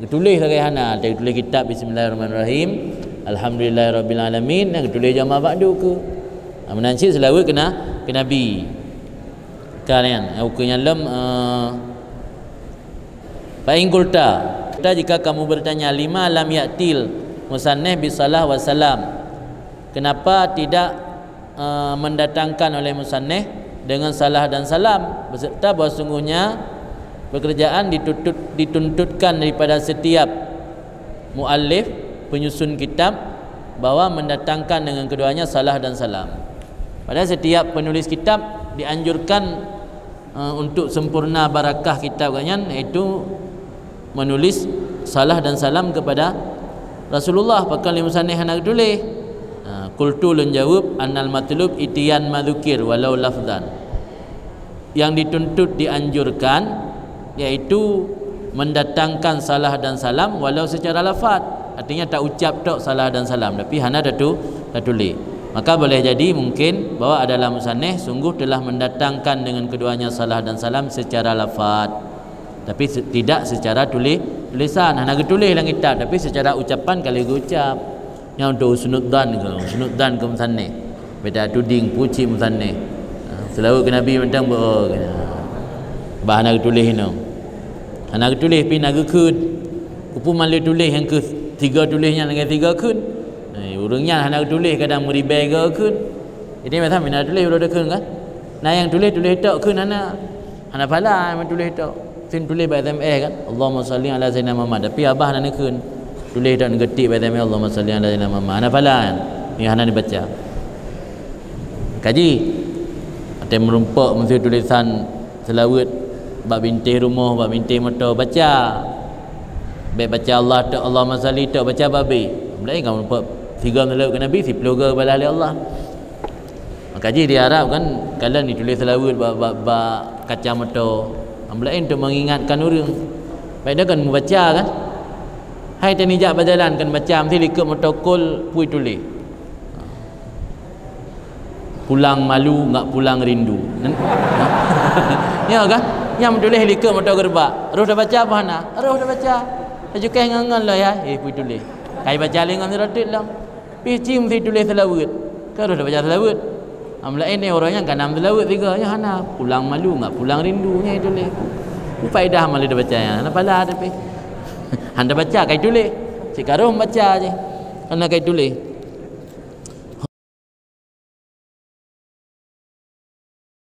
Tulis lagi hana, ada tulis kitab bismillahirrahmanirrahim, alhamdulillahirabbil alamin, nak tulis jama ba'du ke. Menanci selawat kena Nabi. Kalian hukumnya lam fa in qulta jika kamu bertanya lima lam ya'til musannif bisalah wa salam, kenapa tidak mendatangkan oleh musannif dengan salah dan salam, beserta bahawa sungguhnya pekerjaan dituntutkan daripada setiap muallif penyusun kitab bahawa mendatangkan dengan keduanya salah dan salam. Padahal setiap penulis kitab dianjurkan untuk sempurna barakah kitab kanyan, iaitu menulis salah dan salam kepada Rasulullah. Pakal musannif hendak tulis qultu lun jawab annal matlub itiyan madzukir walau lafzan, yang dituntut dianjurkan yaitu mendatangkan salah dan salam walau secara lafaz, artinya tak ucap tok salah dan salam tapi hana dah tulis. Maka boleh jadi mungkin bahawa adalah musannif sungguh telah mendatangkan dengan keduanya salah dan salam secara lafaz, tapi tidak secara tulisan. Hana tulis dalam kitab tapi secara ucapan kali ucap. Yang untuk husnudzan ke musannif, beda tuding puji musannif. Selawat ke Nabi mentang bahan nak tulis ni. Nak tulis pi nak kun. Kupu malu tulis yang ke tiga tulisnya dengan tiga kun. Urangnya nak tulis kadang meribai ke kun. Jadi macam mana tulis udah kun kan? Nah yang tulis tok kun ana pala yang tulis tok. Sin tulis by them kan. Allahumma salli ala sayyidina Muhammad. Tapi abah nak kun. Tulis dan getik pada Allah Allahumma salli ala sayyidina Muhammad. Ana falan ni hana dibaca. Kaji ada merumpak mesti tulisan selawat bab bintih rumah, bab bintih motor baca. Baik baca Allah tok Allahumma salli tok baca babi. Mulai kamu merumpak tiga selawat ke Nabi 10 ke balali Allah. Kaji diharapkan kalian ditulis selawat bab kaca motor. Mulai untuk mengingatkan orang. Baik dah kan membaca kan? Hai tani jak berjalan kan macam mesti likut protokol pui tulis. Pulang malu enggak pulang rindu. Ya kan? Yang tulis likut motor gerbak. Roh dah baca apa hana? Roh dah baca. Ajukan ngangan lah ya. Pui tulis. Kai baca lengan seratit lah. Pici mesti tulis selawat. Kan roh dah baca selawat. Amlain ni orangnya kan 6 selawat 3 nya hana. Pulang malu enggak pulang rindunya tulis. Faedah malu dah baca ya. Hana pala tapi Anda baca kai tulis. Si karom baca je. Karena kai tulis.